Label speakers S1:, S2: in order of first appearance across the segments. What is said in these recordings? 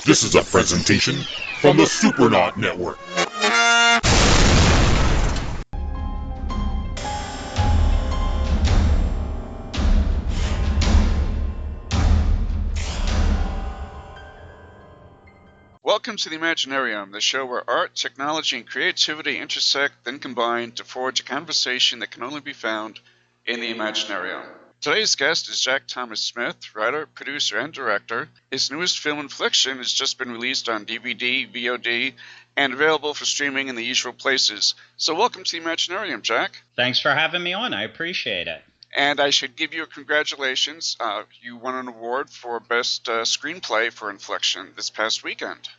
S1: This is a presentation from the Supernaut Network.
S2: Welcome to the Imaginarium, the show where art, technology, and creativity intersect, then combine to forge a conversation that can only be found in the Imaginarium. Today's guest is Jack Thomas Smith, writer, producer, and director. His newest film, Infliction, has just been released on DVD, VOD, and available for streaming in the usual places. So welcome to the Imaginarium, Jack.
S3: Thanks for having me on. I appreciate it.
S2: And I should give you a congratulations. You won an award for Best Screenplay for Infliction this past weekend.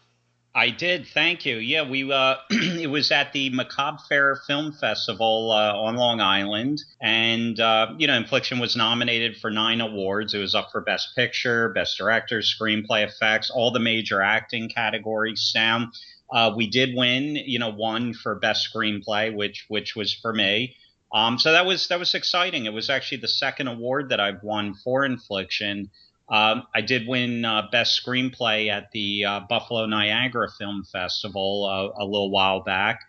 S3: I did. Thank you. Yeah, it was at the Macabre Fair Film Festival on Long Island. And, Infliction was nominated for 9 awards. It was up for Best Picture, Best Director, Screenplay, Effects, all the major acting categories, sound. We did win, one for Best Screenplay, which was for me. So that was exciting. It was actually the second award that I've won for Infliction. I did win Best Screenplay at the Buffalo Niagara Film Festival a little while back.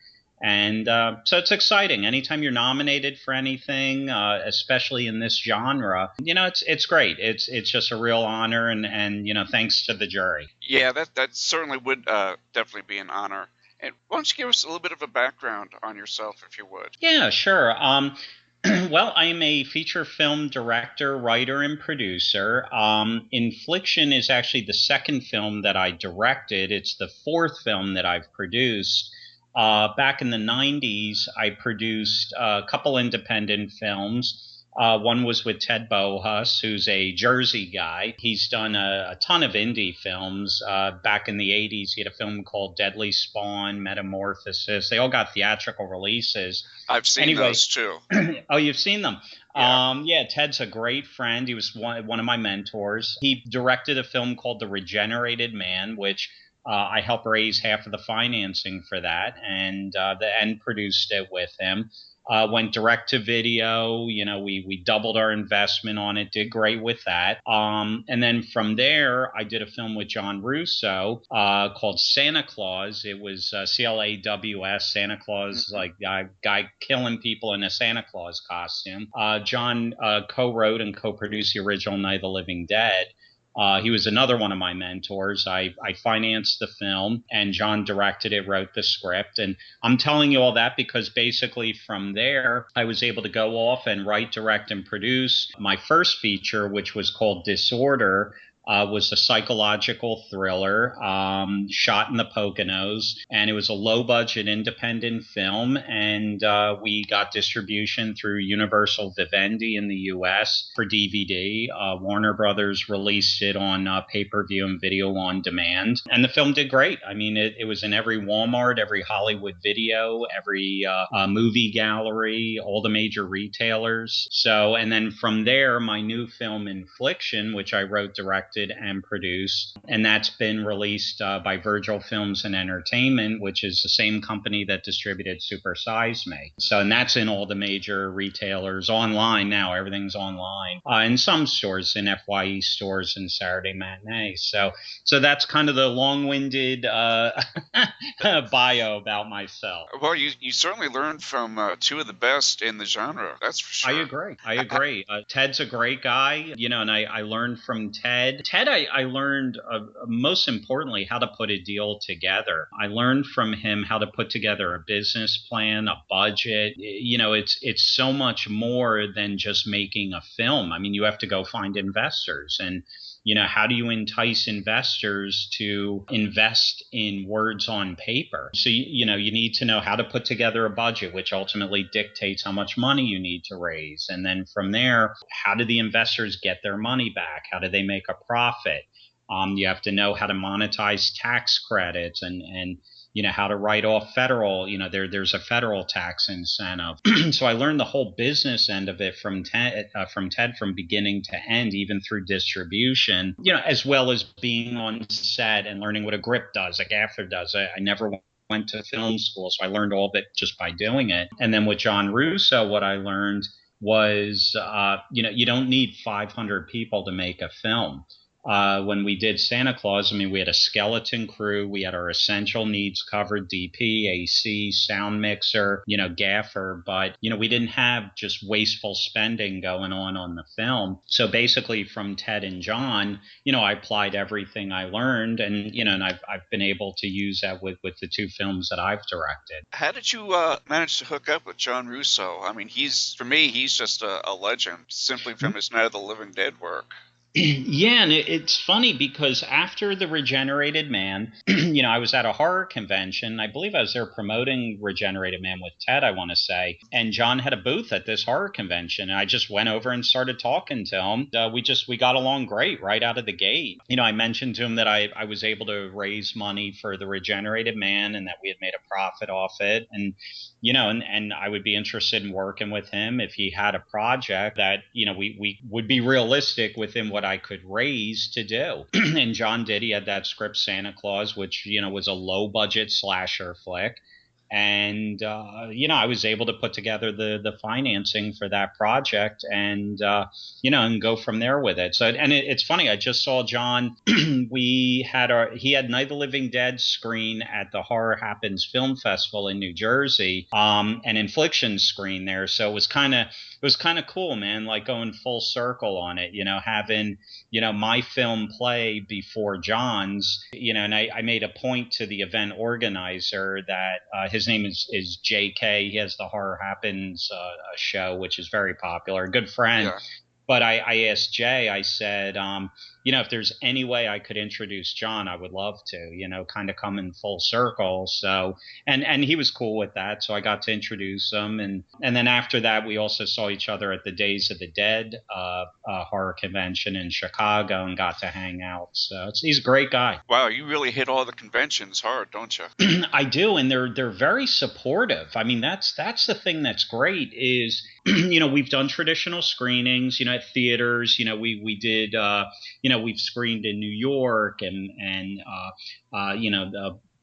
S3: And so it's exciting. Anytime you're nominated for anything, especially in this genre, it's great. It's just a real honor. And thanks to the jury.
S2: Yeah, that certainly would definitely be an honor. And why don't you give us a little bit of a background on yourself, if you would?
S3: Yeah, sure. Well, I'm a feature film director, writer, and producer. Infliction is actually the second film that I directed. It's the fourth film that I've produced. Back in the 90s, I produced a couple independent films. One was with Ted Bohus, who's a Jersey guy. He's done a ton of indie films. Back in the 80s, he had a film called Deadly Spawn, Metamorphosis. They all got theatrical releases.
S2: I've seen those too.
S3: Oh, you've seen them?
S2: Yeah.
S3: Ted's a great friend. He was one of my mentors. He directed a film called The Regenerated Man, which I helped raise half of the financing for that, and produced it with him. Went direct to video. We doubled our investment on it, did great with that. And then from there, I did a film with John Russo called Santa Claus. It was CLAWS, Santa Claus, like guy killing people in a Santa Claus costume. John co-wrote and co-produced the original Night of the Living Dead. He was another one of my mentors. I financed the film, and John directed it, wrote the script. And I'm telling you all that because basically from there, I was able to go off and write, direct, and produce my first feature, which was called Disorder. Was a psychological thriller shot in the Poconos, and it was a low-budget independent film, and we got distribution through Universal Vivendi in the U.S. for DVD. Warner Brothers released it on pay-per-view and video on demand, and the film did great. I mean, it was in every Walmart, every Hollywood Video, every movie gallery, all the major retailers. So, and then from there, my new film, Infliction, which I wrote, directed, and produced, and that's been released by Virgil Films and Entertainment, which is the same company that distributed Super Size Me. So, and that's in all the major retailers online now. Everything's online, in some stores, in FYE stores and Saturday Matinee. So that's kind of the long-winded bio about myself.
S2: Well, you certainly learned from two of the best in the genre. That's for sure.
S3: I agree. Ted's a great guy, and I learned from Ted. Ted, I learned, most importantly, how to put a deal together. I learned from him how to put together a business plan, a budget. It's so much more than just making a film. I mean, you have to go find investors, and how do you entice investors to invest in words on paper? So, you need to know how to put together a budget, which ultimately dictates how much money you need to raise. And then from there, how do the investors get their money back? How do they make a profit? You have to know how to monetize tax credits and how to write off federal, there's a federal tax incentive. So I learned the whole business end of it from Ted from beginning to end, even through distribution, as well as being on set and learning what a grip does, a gaffer does. I never went to film school, so I learned all of it just by doing it. And then with John Russo, what I learned was, you don't need 500 people to make a film. when we did Santa Claus. I mean, we had a skeleton crew. We had our essential needs covered: DP, AC, sound mixer, gaffer. But, we didn't have just wasteful spending going on the film. So basically from Ted and John, I applied everything I learned, and I've been able to use that with the two films that I've directed.
S2: How did you manage to hook up with John Russo? I mean, for me, he's just a legend simply from his Night of the Living Dead work.
S3: Yeah, and it's funny because after The Regenerated Man, I was at a horror convention. I believe I was there promoting Regenerated Man with Ted, I want to say. And John had a booth at this horror convention. And I just went over and started talking to him. We got along great right out of the gate. I mentioned to him that I was able to raise money for The Regenerated Man and that we had made a profit off it. And and I would be interested in working with him if he had a project that, we would be realistic within what I could raise to do. And John did. He had that script, Santa Claus, which, was a low budget slasher flick. And, I was able to put together the financing for that project and, and go from there with it. So, and it's funny. I just saw John. He had Night of the Living Dead screen at the Horror Happens Film Festival in New Jersey, and Infliction screen there. So it was kind of cool, man, like going full circle on it, having, my film play before John's, and I made a point to the event organizer that his name is JK. He has the Horror Happens show, which is very popular, a good friend. Yeah. But I asked Jay, I said, if there's any way I could introduce John, I would love to, kind of come in full circle. So, and he was cool with that. So I got to introduce him. And then after that, we also saw each other at the Days of the Dead horror convention in Chicago and got to hang out. So he's a great guy.
S2: Wow, you really hit all the conventions hard, don't you?
S3: I do. And they're very supportive. I mean, that's the thing that's great is, we've done traditional screenings, at theaters. We did, we've screened in New York and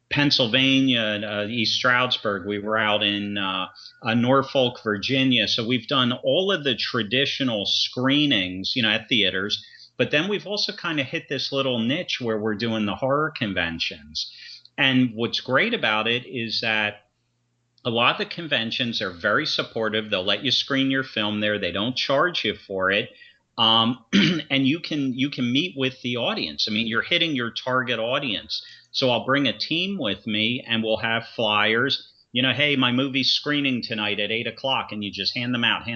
S3: Pennsylvania, East Stroudsburg. We were out in Norfolk, Virginia. So we've done all of the traditional screenings, at theaters. But then we've also kind of hit this little niche where we're doing the horror conventions. And what's great about it is that a lot of the conventions are very supportive. They'll let you screen your film there. They don't charge you for it. And you can meet with the audience. I mean, you're hitting your target audience. So I'll bring a team with me and we'll have flyers. Hey, my movie's screening tonight at 8:00, and you just hand them out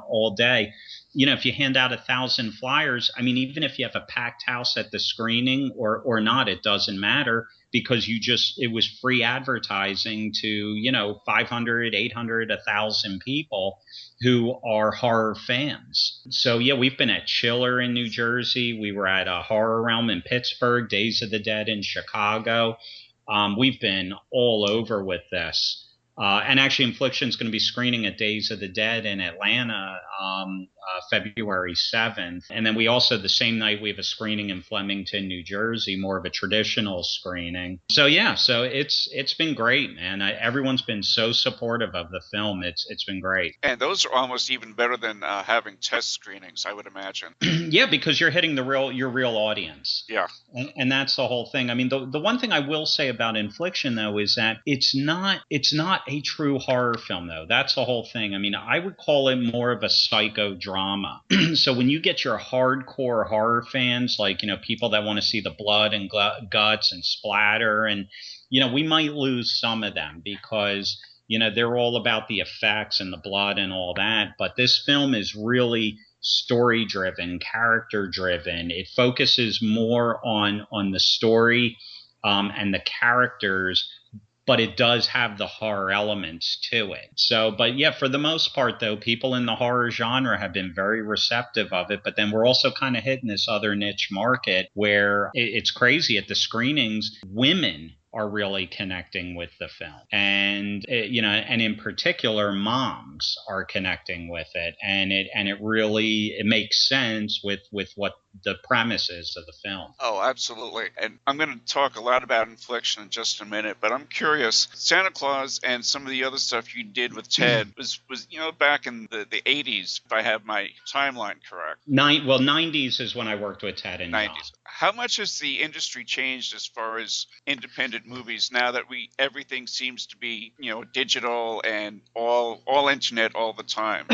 S3: all day. If you hand out 1,000 flyers, I mean, even if you have a packed house at the screening or not, it doesn't matter because it was free advertising to, 500, 800, 1,000 people who are horror fans. So, yeah, we've been at Chiller in New Jersey. We were at a Horror Realm in Pittsburgh, Days of the Dead in Chicago. We've been all over with this. And actually, Infliction is going to be screening at Days of the Dead in Atlanta February 7th. And then we also, the same night, we have a screening in Flemington, New Jersey, more of a traditional screening. So, yeah, so it's been great, man. Everyone's been so supportive of the film. It's been great.
S2: And those are almost even better than having test screenings, I would imagine.
S3: Yeah, because you're hitting your real audience.
S2: Yeah.
S3: And that's the whole thing. I mean, the one thing I will say about Infliction, though, is that it's not a true horror film, though. That's the whole thing. I mean, I would call it more of a psychodrama. So when you get your hardcore horror fans, like, people that want to see the blood and guts and splatter, and, we might lose some of them because, they're all about the effects and the blood and all that. But this film is really story driven, character driven. It focuses more on the story and the characters, but it does have the horror elements to it. So, but yeah, for the most part, though, people in the horror genre have been very receptive of it. But then we're also kind of hitting this other niche market where it's crazy. At the screenings, women are really connecting with the film. And, and in particular, moms are connecting with it. And it really, it makes sense with what the premise is of the film.
S2: Oh, absolutely. And I'm going to talk a lot about Infliction in just a minute, but I'm curious. Santa Claus and some of the other stuff you did with Ted was back in the 80s, if I have my timeline correct.
S3: 90s is when I worked with Ted and
S2: 90s.
S3: John.
S2: How much has the industry changed as far as independent movies now that everything seems to be, digital and all internet all the time?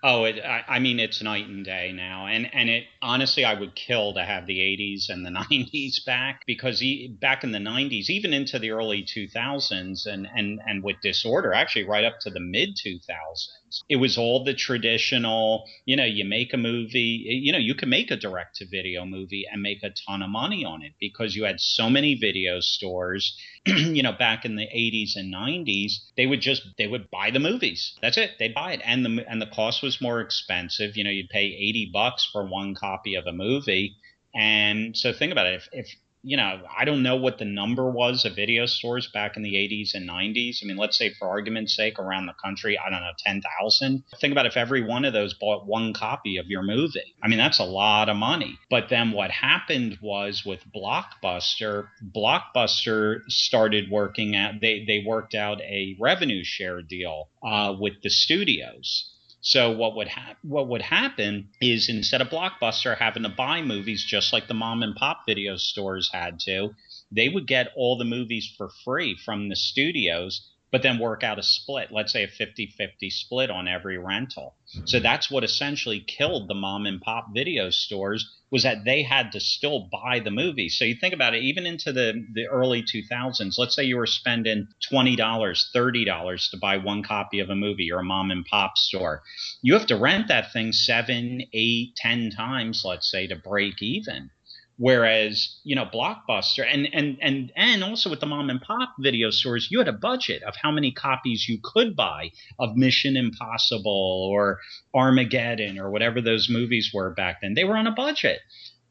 S3: I mean, it's night and day now. And it honestly, I would kill to have the 80s and the 90s back, because back in the 90s, even into the early 2000s and with Disorder, actually right up to the mid 2000s, it was all the traditional, you make a movie, you can make a direct to video movie and make a ton of money on it because you had so many video stores. Back in the 80s and 90s, they would buy the movies. That's it. They'd buy it. And the cost was more expensive. You'd pay $80 for one copy of a movie. And so think about it. If I don't know what the number was of video stores back in the 80s and 90s. I mean, let's say for argument's sake, around the country, I don't know, 10,000. Think about if every one of those bought one copy of your movie. I mean, that's a lot of money. But then what happened was with Blockbuster started working out, they worked out a revenue share deal with the studios. So what would happen is, instead of Blockbuster having to buy movies just like the mom and pop video stores had to, they would get all the movies for free from the studios, but then work out a split, let's say a 50-50 split on every rental. So that's what essentially killed the mom and pop video stores, was that they had to still buy the movie. So you think about it, even into the early 2000s, let's say you were spending $20, $30 to buy one copy of a movie. You're a mom and pop store. You have to rent that thing 7, 8, 10 times, let's say, to break even. Whereas, Blockbuster and also with the mom and pop video stores, you had a budget of how many copies you could buy of Mission Impossible or Armageddon or whatever those movies were back then. They were on a budget.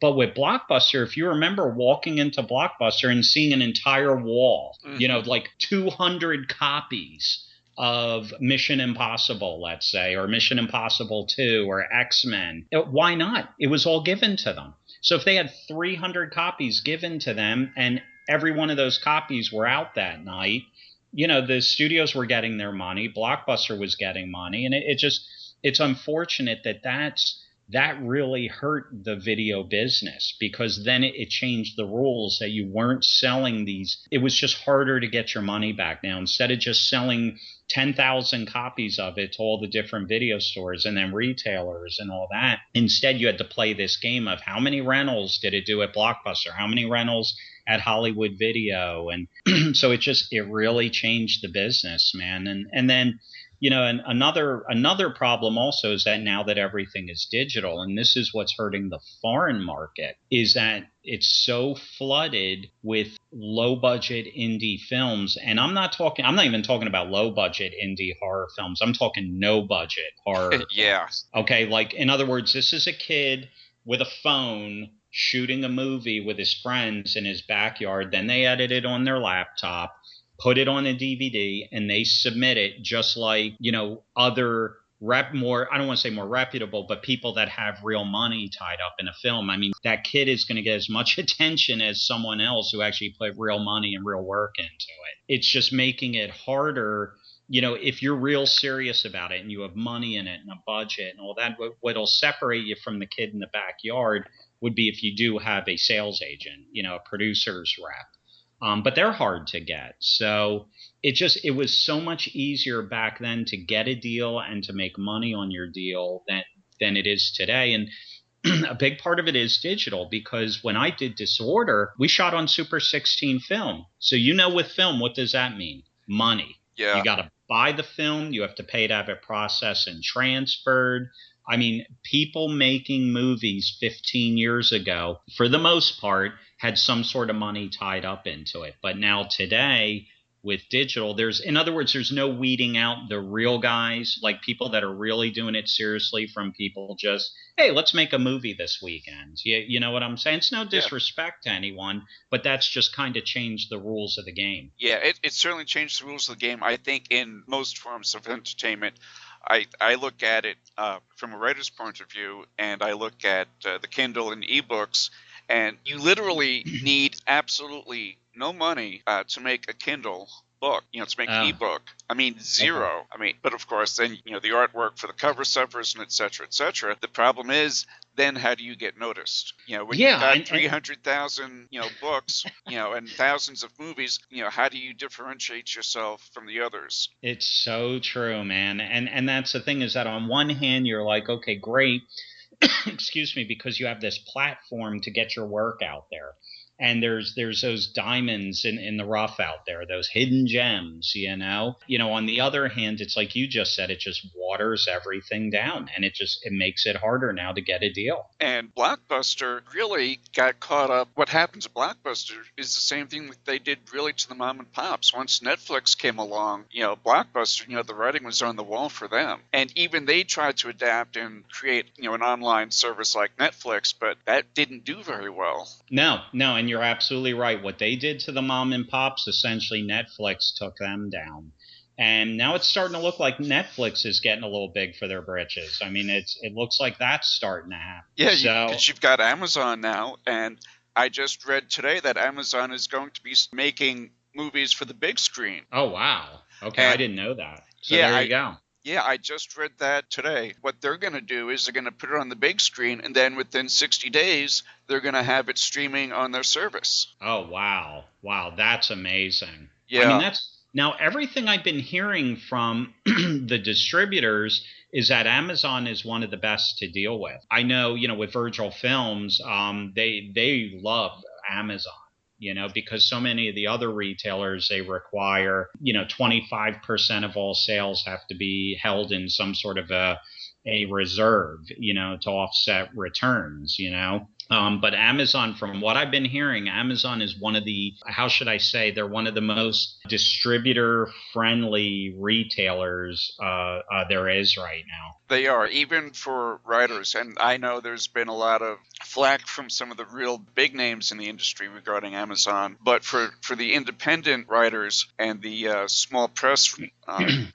S3: But with Blockbuster, if you remember walking into Blockbuster and seeing an entire wall, like 200 copies of Mission Impossible, let's say, or Mission Impossible 2 or X-Men, why not? It was all given to them. So if they had 300 copies given to them and every one of those copies were out that night, the studios were getting their money, Blockbuster was getting money. And it's unfortunate that really hurt the video business, because then it changed the rules that you weren't selling these. It was just harder to get your money back now. Instead of just selling 10,000 copies of it to all the different video stores and then retailers and all that, instead you had to play this game of how many rentals did it do at Blockbuster, how many rentals at Hollywood Video. And so it really changed the business, man. And then and another problem also is that now that everything is digital, and this is what's hurting the foreign market, is that it's so flooded with low budget indie films. And I'm not even talking about low budget indie horror films. I'm talking no budget horror.
S2: Yeah.
S3: Films. Okay. Like, in other words, this is a kid with a phone shooting a movie with his friends in his backyard. Then they edit it on their laptop, put it on a DVD, and they submit it just like, other I don't want to say more reputable, but people that have real money tied up in a film. I mean, that kid is going to get as much attention as someone else who actually put real money and real work into it. It's just making it harder. If you're real serious about it and you have money in it and a budget and all that, what'll separate you from the kid in the backyard would be if you do have a sales agent, a producer's rep. But they're hard to get. So it was so much easier back then to get a deal and to make money on your deal than it is today. And a big part of it is digital, because when I did Disorder, we shot on Super 16 film. So with film, what does that mean? Money.
S2: Yeah.
S3: You got to buy the film. You have to pay to have it processed and transferred. I mean, people making movies 15 years ago, for the most part, had some sort of money tied up into it. But now today, with digital. In other words, there's no weeding out the real guys, like people that are really doing it seriously from people just, hey, let's make a movie this weekend. You know what I'm saying? It's no disrespect to anyone, but that's just kind of changed the rules of the game.
S2: Yeah, it certainly changed the rules of the game. I think in most forms of entertainment, I look at it from a writer's point of view, and I look at the Kindle and ebooks, and you literally need absolutely no money to make a Kindle book, to make an ebook. I mean, zero. Okay. I mean, but of course, then, the artwork for the cover suffers and et cetera, et cetera. The problem is, then how do you get noticed? When you've got 300,000, books, and thousands of movies, how do you differentiate yourself from the others?
S3: It's so true, man. And that's the thing, is that on one hand, you're like, okay, great. Excuse me, because you have this platform to get your work out there. And there's those diamonds in the rough out there, those hidden gems, on the other hand, it's like you just said, it just waters everything down, and it makes it harder now to get a deal.
S2: And Blockbuster really got caught up. What happens at Blockbuster is the same thing that they did really to the mom and pops. Once Netflix came along, Blockbuster, the writing was on the wall for them. And even they tried to adapt and create, an online service like Netflix, but that didn't do very well.
S3: No, and you're absolutely right. What they did to the mom and pops, essentially Netflix took them down. And now it's starting to look like Netflix is getting a little big for their britches. I mean, it looks like that's starting to happen.
S2: Yeah, because you've got Amazon now, and I just read today that Amazon is going to be making movies for the big screen.
S3: Oh, wow. Okay, I didn't know that. So there you go.
S2: Yeah, I just read that today. What they're going to do is they're going to put it on the big screen, and then within 60 days, they're going to have it streaming on their service.
S3: Oh, wow. Wow, that's amazing.
S2: Yeah.
S3: I mean, now everything I've been hearing from the distributors is that Amazon is one of the best to deal with. I know, with Virgil Films, they love Amazon. Because so many of the other retailers, they require, 25% of all sales have to be held in some sort of a reserve, to offset returns, But Amazon, from what I've been hearing, Amazon is one of the, how should I say, they're one of the most distributor-friendly retailers there is right now.
S2: They are, even for writers. And I know there's been a lot of flack from some of the real big names in the industry regarding Amazon. But for the independent writers and the small press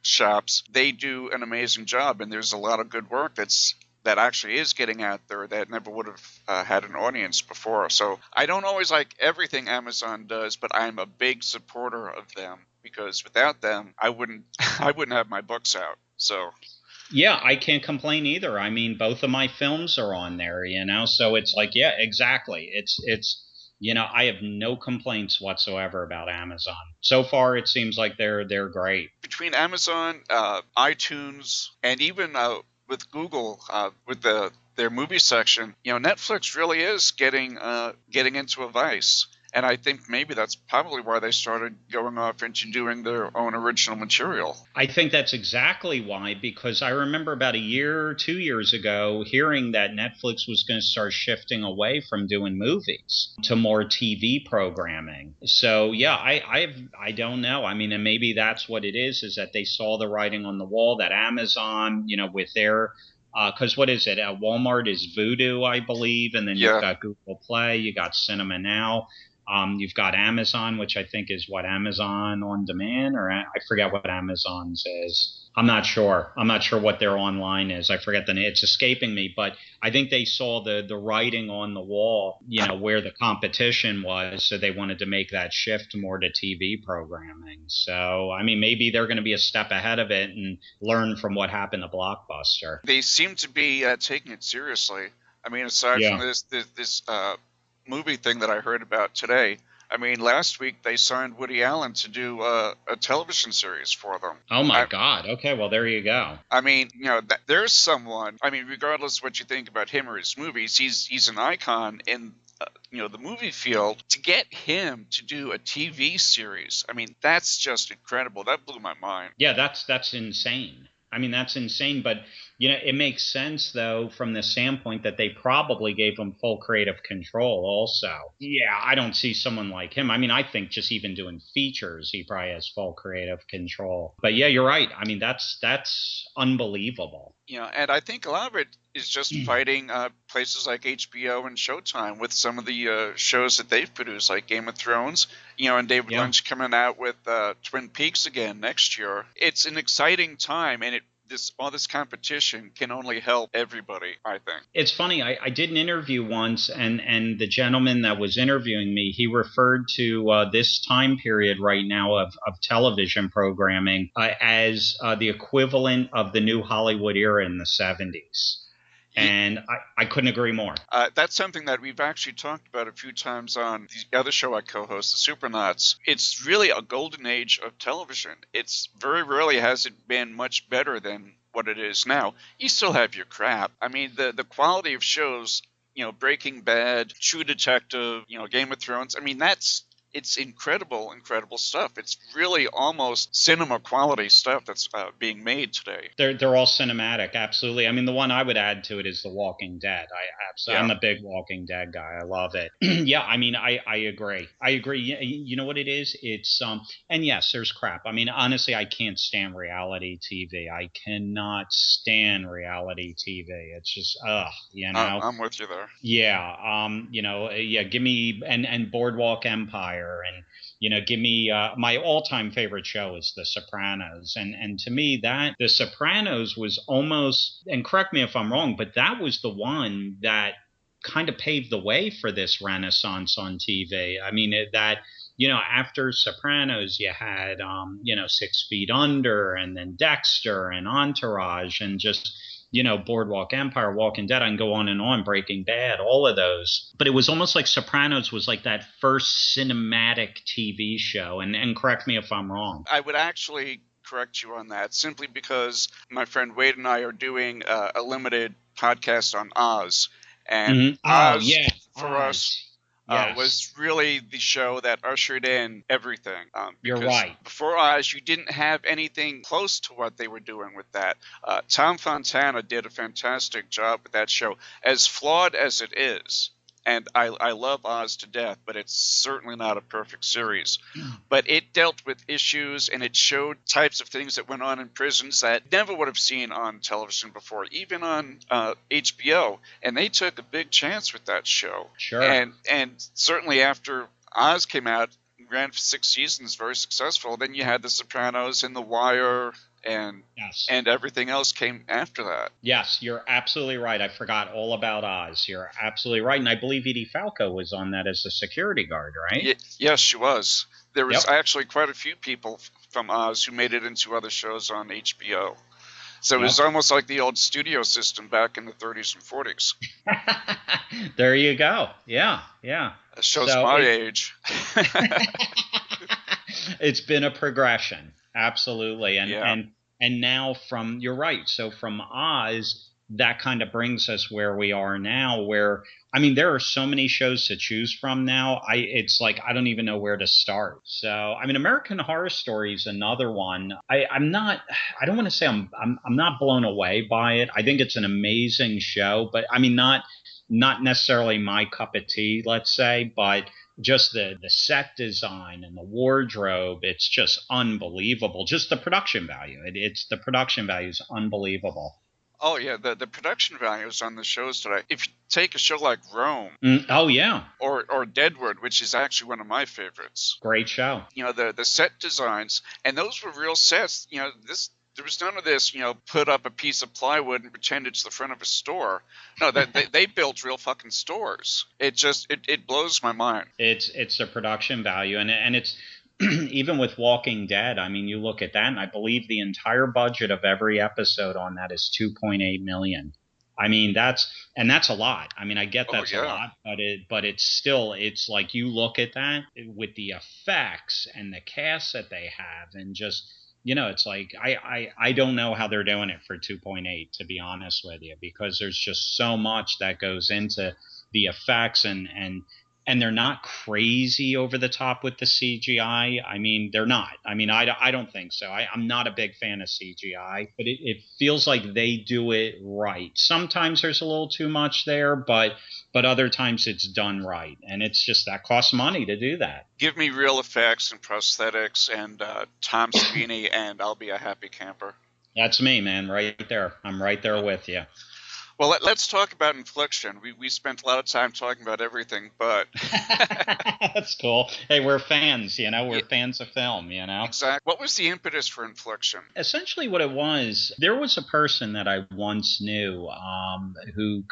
S2: shops, they do an amazing job. And there's a lot of good work that actually is getting out there that never would have had an audience before. So I don't always like everything Amazon does, but I'm a big supporter of them, because without them, I wouldn't have my books out. So.
S3: Yeah, I can't complain either. I mean, both of my films are on there, so it's like, yeah, exactly. It's I have no complaints whatsoever about Amazon. So far, it seems like they're great.
S2: Between Amazon, iTunes, and even with Google, with their movie section, Netflix really is getting into a vice. And I think maybe that's probably why they started going off into doing their own original material.
S3: I think that's exactly why, because I remember about a year or 2 years ago hearing that Netflix was going to start shifting away from doing movies to more TV programming. So, yeah, I don't know. I mean, and maybe that's what it is that they saw the writing on the wall, that Amazon, with their because what is it? Walmart is Vudu, I believe, and then you've got Google Play, you got Cinema Now. You've got Amazon, which I think is Amazon On Demand, or I forget what Amazon's is. I'm not sure what their online is. I forget the name. It's escaping me, but I think they saw the writing on the wall, where the competition was. So they wanted to make that shift more to TV programming. So, I mean, maybe they're going to be a step ahead of it and learn from what happened to Blockbuster.
S2: They seem to be taking it seriously. I mean, aside from this movie thing that I heard about today, I mean, last week they signed Woody Allen to do a television series for them.
S3: Oh, my God. Okay, well, there you go.
S2: I mean, there's someone, I mean, regardless of what you think about him or his movies, he's an icon in, the movie field. To get him to do a TV series, I mean, that's just incredible. That blew my mind.
S3: Yeah, that's insane. I mean, that's insane. But, it makes sense, though, from the standpoint that they probably gave him full creative control also. Yeah, I don't see someone like him. I mean, I think just even doing features, he probably has full creative control. But yeah, you're right. I mean, that's unbelievable.
S2: And I think a lot of it is just fighting places like HBO and Showtime with some of the shows that they've produced, like Game of Thrones, and David Lynch coming out with Twin Peaks again next year. It's an exciting time, and all this competition can only help everybody, I think.
S3: It's funny. I did an interview once, and the gentleman that was interviewing me, he referred to this time period right now of television programming as the equivalent of the new Hollywood era in the 70s. And I couldn't agree more.
S2: That's something that we've actually talked about a few times on the other show I co-host, The Supernauts. It's really a golden age of television. It's very rarely has it been much better than what it is now. You still have your crap. I mean, the quality of shows, Breaking Bad, True Detective, Game of Thrones. I mean, it's incredible stuff. It's really almost cinema quality stuff that's being made today.
S3: They're all cinematic, absolutely. I mean, the one I would add to it is The Walking Dead. I'm a big Walking Dead guy. I love it. Yeah, I mean, I agree. You know what it is? It's and yes, there's crap. I mean, honestly, I can't stand reality TV. I cannot stand reality TV. It's just
S2: I'm with you there.
S3: Yeah, give me and Boardwalk Empire. And give me my all-time favorite show is The Sopranos, and to me that The Sopranos was almost, and correct me if I'm wrong, but that was the one that kind of paved the way for this renaissance on TV. I mean after Sopranos you had 6 Feet Under, and then Dexter and Entourage, and just Boardwalk Empire, Walking Dead, I can go on, Breaking Bad, all of those. But it was almost like Sopranos was like that first cinematic TV show. And correct me if I'm wrong.
S2: I would actually correct you on that, simply because my friend Wade and I are doing a limited podcast on Oz. And Oz, for us, was really the show that ushered in everything.
S3: You're right.
S2: Before Oz, you didn't have anything close to what they were doing with that. Tom Fontana did a fantastic job with that show, as flawed as it is. And I love Oz to death, but it's certainly not a perfect series. But it dealt with issues, and it showed types of things that went on in prisons that never would have seen on television before, even on HBO. And they took a big chance with that show.
S3: Sure.
S2: And certainly after Oz came out, ran for 6 seasons, very successful. Then you had The Sopranos and The Wire, and everything else came after that.
S3: Yes, you're absolutely right. I forgot all about Oz. You're absolutely right. And I believe Edie Falco was on that as a security guard, right?
S2: Yes, she was. There was actually quite a few people from Oz who made it into other shows on HBO. So it was almost like the old studio system back in the 30s and 40s.
S3: There you go. Yeah.
S2: That shows my age.
S3: It's been a progression. Absolutely. And now you're right. So from Oz, that kind of brings us where we are now, where, I mean, there are so many shows to choose from now. It's like, I don't even know where to start. So, I mean, American Horror Story is another one. I don't want to say I'm not blown away by it. I think it's an amazing show, but I mean, not necessarily my cup of tea, let's say, but just the set design and the wardrobe, it's just unbelievable. Just the production value. The production value is unbelievable.
S2: Oh, yeah, the production values on the shows today. If you take a show like Rome.
S3: Oh, yeah.
S2: Or Deadwood, which is actually one of my favorites.
S3: Great show.
S2: The set designs, and those were real sets. There was none of this, put up a piece of plywood and pretend it's the front of a store. No, they built real fucking stores. It blows my mind.
S3: It's a production value, and it's even with Walking Dead. I mean, you look at that, and I believe the entire budget of every episode on that is $2.8 million. I mean, that's a lot. I mean, I get that's a lot, but it's like you look at that with the effects and the cast that they have, and just. It's like I don't know how they're doing it for 2.8, to be honest with you, because there's just so much that goes into the effects and and they're not crazy over the top with the CGI. I mean, they're not. I mean, I don't think so. I'm not a big fan of CGI, but it feels like they do it right. Sometimes there's a little too much there, but other times it's done right. And it's just that costs money to do that.
S2: Give me real effects and prosthetics and Tom Savini, and I'll be a happy camper.
S3: That's me, man, right there. I'm right there with you.
S2: Well, let's talk about Infliction. We spent a lot of time talking about everything, but
S3: that's cool. Hey, we're fans, we're fans of film,
S2: Exactly. What was the impetus for Infliction?
S3: Essentially what it was, there was a person that I once knew who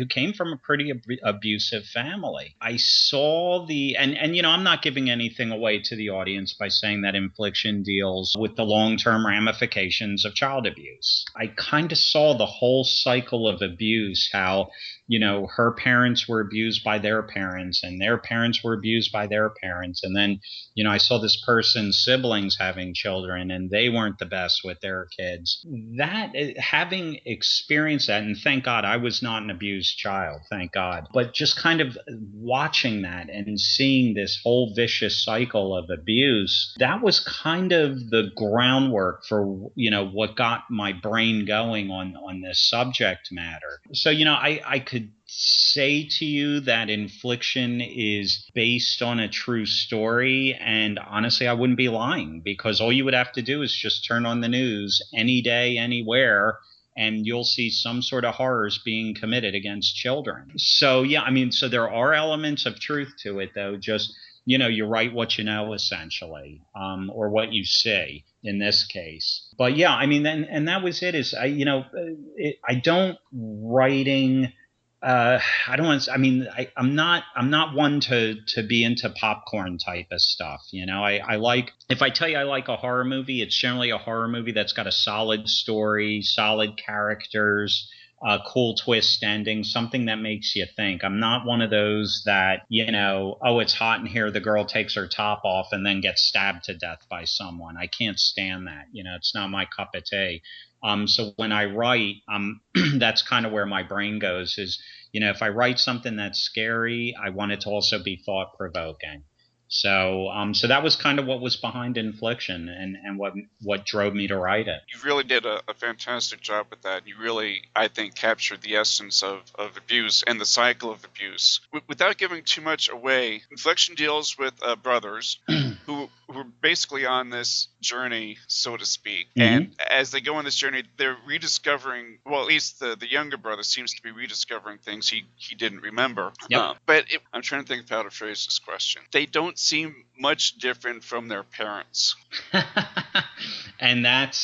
S3: came from a pretty abusive family. I saw and I'm not giving anything away to the audience by saying that Infliction deals with the long-term ramifications of child abuse. I kind of saw the whole cycle of abuse, how her parents were abused by their parents and their parents were abused by their parents, and then I saw this person's siblings having children and they weren't the best with their kids. That, having experienced that, and thank God I was not an abused child, thank God, but just kind of watching that and seeing this whole vicious cycle of abuse, that was kind of the groundwork for what got my brain going on this subject matter. So I could say to you that Infliction is based on a true story, and honestly I wouldn't be lying, because all you would have to do is just turn on the news any day, anywhere, and you'll see some sort of horrors being committed against children. So so there are elements of truth to it, though. Just you write what you know, essentially, or what you see in this case. But and that was it. Is I don't writing. I don't want to, I'm not one to be into popcorn type of stuff. I like, if I tell you I like a horror movie, it's generally a horror movie that's got a solid story, solid characters, a cool twist ending, something that makes you think. I'm not one of those that, oh, it's hot in here, the girl takes her top off and then gets stabbed to death by someone. I can't stand that. It's not my cup of tea. So when I write, that's kind of where my brain goes, is, if I write something that's scary, I want it to also be thought provoking. So that was kind of what was behind Infliction, and what drove me to write it.
S2: You really did a fantastic job with that. You really, I think, captured the essence of abuse and the cycle of abuse. Without giving too much away, Infliction deals with brothers who are basically on this journey, so to speak. Mm-hmm. And as they go on this journey, they're rediscovering, well, at least the younger brother seems to be rediscovering things he didn't remember. Yep. I'm trying to think of how to phrase this question. They don't seem much different from their parents.
S3: And that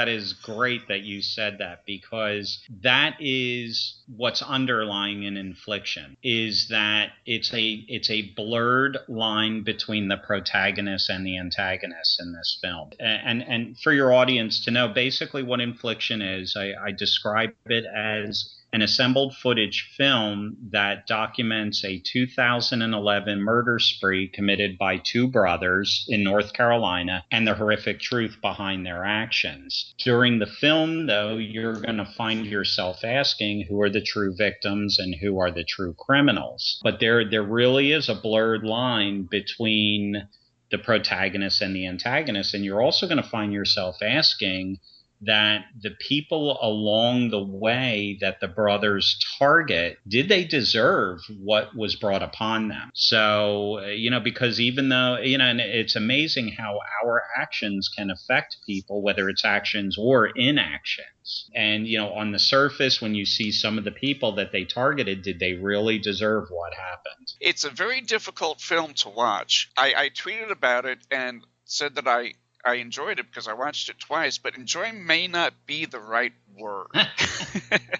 S3: is great that you said that, because that is what's underlying in Infliction, is that it's a blurred line between the protagonist and the antagonist in this film. And for your audience to know, basically what Infliction is, I describe it as an assembled footage film that documents a 2011 murder spree committed by two brothers in North Carolina and the horrific truth behind their actions. During the film, though, you're going to find yourself asking who are the true victims and who are the true criminals. But there really is a blurred line between the protagonist and the antagonist, and you're also going to find yourself asking that the people along the way that the brothers target, did they deserve what was brought upon them? So, because even though, and it's amazing how our actions can affect people, whether it's actions or inactions. And, on the surface, when you see some of the people that they targeted, did they really deserve what happened?
S2: It's a very difficult film to watch. I tweeted about it and said that I enjoyed it because I watched it twice, but enjoy may not be the right word.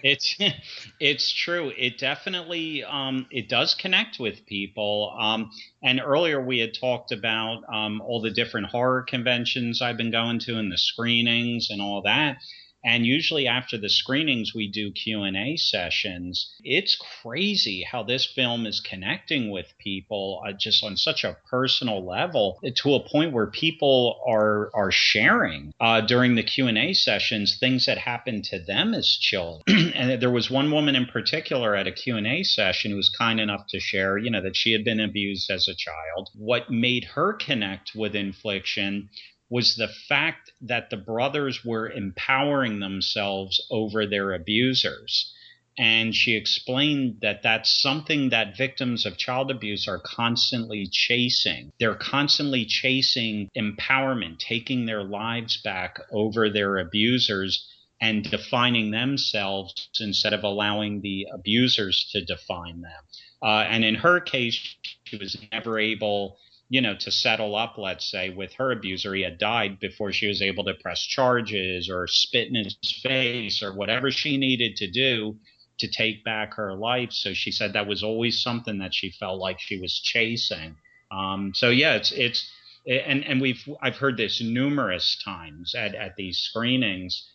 S3: It's true. It definitely it does connect with people. And earlier we had talked about all the different horror conventions I've been going to and the screenings and all that. And usually after the screenings, we do Q&A sessions. It's crazy how this film is connecting with people just on such a personal level, to a point where people are sharing during the Q&A sessions things that happened to them as children. And there was one woman in particular at a Q&A session who was kind enough to share, that she had been abused as a child. What made her connect with Infliction was the fact that the brothers were empowering themselves over their abusers. And she explained that that's something that victims of child abuse are constantly chasing. They're constantly chasing empowerment, taking their lives back over their abusers and defining themselves instead of allowing the abusers to define them. And in her case, she was never able to settle up, let's say, with her abuser. He had died before she was able to press charges or spit in his face or whatever she needed to do to take back her life. So she said that was always something that she felt like she was chasing. So yeah, I've heard this numerous times at these screenings,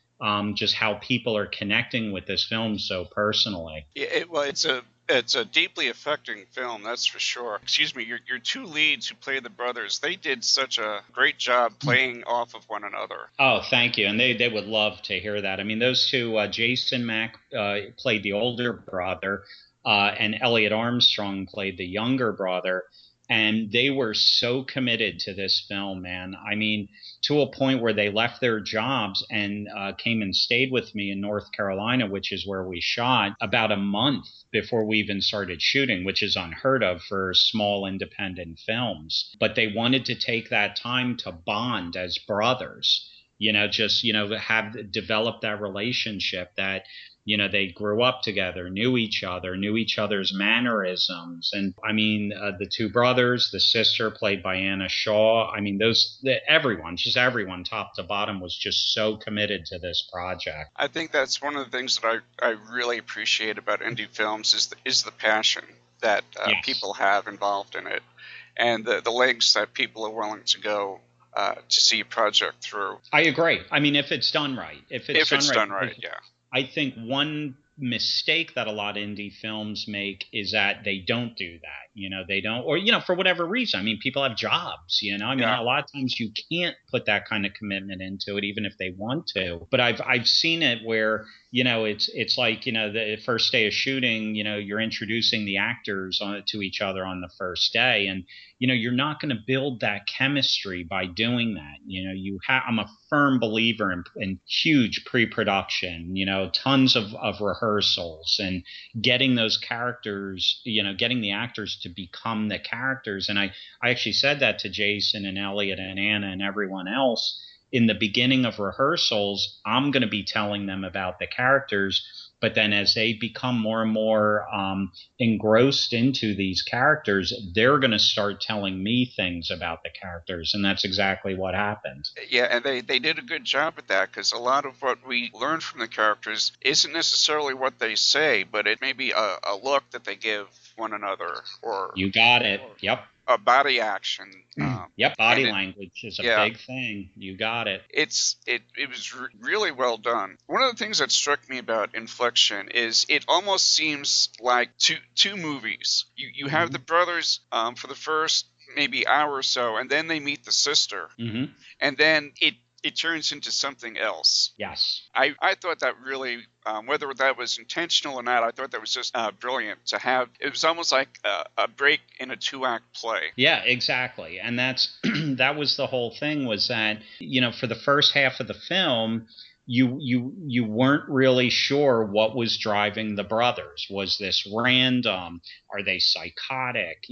S3: just how people are connecting with this film so personally.
S2: Yeah, it's a deeply affecting film, that's for sure. Excuse me, your two leads who play the brothers, they did such a great job playing off of one another.
S3: Oh, thank you. And they would love to hear that. I mean, those two, Jason Mack played the older brother, and Elliot Armstrong played the younger brother. And they were so committed to this film, man. I mean, to a point where they left their jobs and came and stayed with me in North Carolina, which is where we shot, about a month before we even started shooting, which is unheard of for small independent films. But they wanted to take that time to bond as brothers, have developed that relationship that, they grew up together, knew each other's mannerisms. And I mean, the two brothers, the sister played by Anna Shaw. I mean, everyone top to bottom was just so committed to this project.
S2: I think that's one of the things that I really appreciate about indie films is the passion that
S3: Yes.
S2: people have involved in it, and the lengths that people are willing to go to see a project through.
S3: I agree. I mean, if it's done right. If it's
S2: done right, yeah.
S3: I think one mistake that a lot of indie films make is that they don't do that. They don't, or, for whatever reason. I mean, people have jobs, I mean,
S2: Yeah.
S3: A lot of times you can't put that kind of commitment into it, even if they want to. But I've seen it where, it's like, the first day of shooting, you're introducing the actors to each other on the first day. And, you're not going to build that chemistry by doing that. I'm a firm believer in huge pre-production, tons of rehearsals and getting those characters, getting the actors to become the characters. And I actually said that to Jason and Elliot and Anna and everyone else. In the beginning of rehearsals, I'm going to be telling them about the characters. But then as they become more and more engrossed into these characters, they're going to start telling me things about the characters. And that's exactly what happened.
S2: Yeah, and they did a good job at that, because a lot of what we learn from the characters isn't necessarily what they say, but it may be a look that they give one another, or
S3: you got it. Yep.
S2: A body action.
S3: Yep, body language is a big thing. You got it.
S2: It was really well done. One of the things that struck me about Infliction is it almost seems like two movies. You have the brothers for the first maybe hour or so, and then they meet the sister, and then it turns into something else.
S3: Yes.
S2: I thought that really, whether that was intentional or not, I thought that was just brilliant to have. It was almost like a break in a 2-act play.
S3: Yeah, exactly. And that was the whole thing, was that, for the first half of the film, you weren't really sure what was driving the brothers. Was this random? Are they psychotic?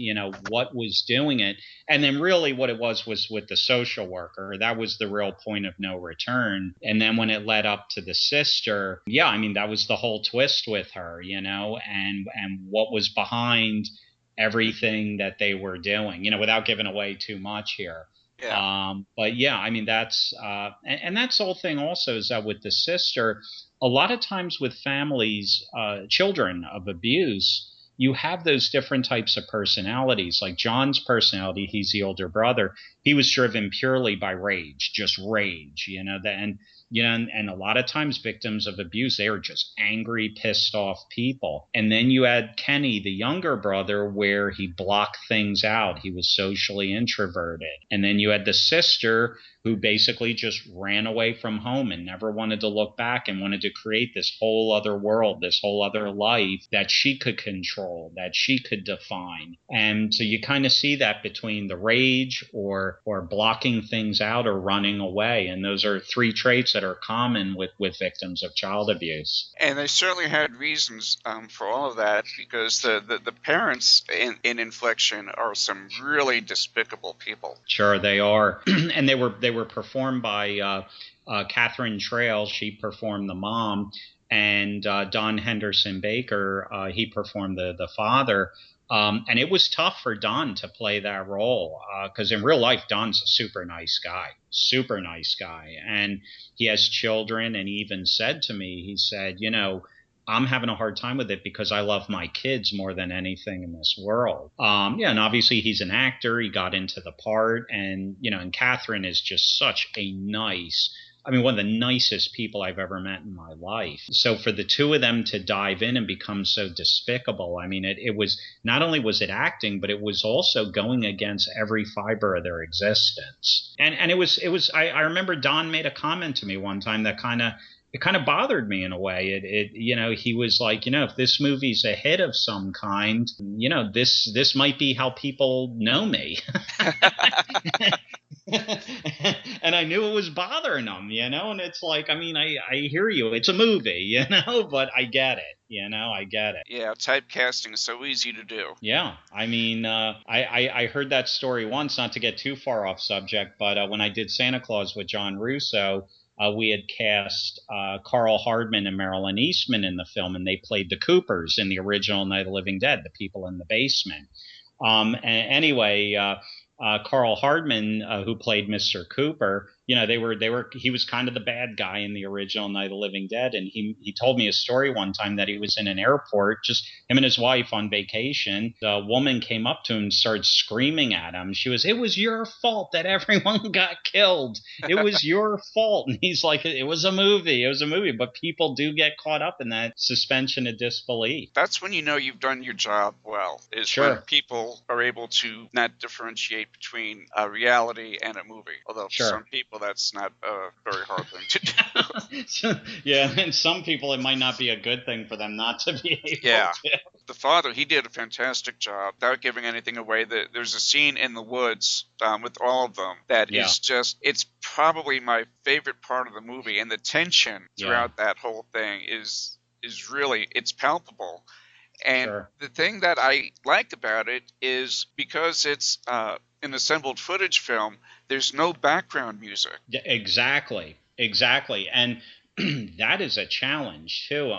S3: What was doing it? And then really what it was with the social worker. That was the real point of no return. And then when it led up to the sister, yeah, I mean, that was the whole twist with her, and what was behind everything that they were doing, without giving away too much here.
S2: Yeah.
S3: But yeah, I mean, that's and that's the whole thing also, is that with the sister, a lot of times with families, children of abuse, you have those different types of personalities. Like John's personality, he's the older brother. He was driven purely by rage, just rage, and And a lot of times victims of abuse, they are just angry, pissed off people. And then you had Kenny, the younger brother, where he blocked things out. He was socially introverted. And then you had the sister who basically just ran away from home and never wanted to look back and wanted to create this whole other world, this whole other life that she could control, that she could define. And so you kind of see that between the rage or blocking things out or running away. And those are three traits that are common with victims of child abuse.
S2: And they certainly had reasons for all of that, because the parents in Infliction are some really despicable people.
S3: Sure, they are. And they were performed by Catherine Trail. She performed the mom, and Don Henderson Baker, he performed the father. And it was tough for Don to play that role because in real life, Don's a super nice guy. And he has children. And he even said to me, he said, I'm having a hard time with it because I love my kids more than anything in this world. And obviously he's an actor. He got into the part. And, and Catherine is just such a one of the nicest people I've ever met in my life. So for the two of them to dive in and become so despicable, it was, not only was it acting, but it was also going against every fiber of their existence. And it was, I remember Don made a comment to me one time that it kind of bothered me in a way. He was like, if this movie's a hit of some kind, this might be how people know me. And I knew it was bothering them, and it's like, I hear you. It's a movie, but I get it. I get it.
S2: Yeah, typecasting is so easy to do.
S3: Yeah. I heard that story once, not to get too far off subject, but when I did Santa Claus with John Russo, we had cast Carl Hardman and Marilyn Eastman in the film, and they played the Coopers in the original Night of the Living Dead, the people in the basement. Carl Hardman, who played Mr. Cooper, he was kind of the bad guy in the original Night of the Living Dead. And he told me a story one time that he was in an airport, just him and his wife on vacation. The woman came up to him and started screaming at him. It was your fault that everyone got killed. It was your fault. And he's like, it was a movie. But people do get caught up in that suspension of disbelief.
S2: That's when you've done your job well, is
S3: sure.
S2: when people are able to not differentiate between a reality and a movie. Although
S3: sure.
S2: For some people, that's not a very hard thing to do.
S3: Yeah, and some people, it might not be a good thing for them not to be able to.
S2: The father, he did a fantastic job. Without giving anything away, there's a scene in the woods with all of them that is just, it's probably my favorite part of the movie. And the tension throughout that whole thing is really, it's palpable. And
S3: sure.
S2: The thing that I like about it is because it's an assembled footage film, there's no background music.
S3: Exactly. And that is a challenge, too.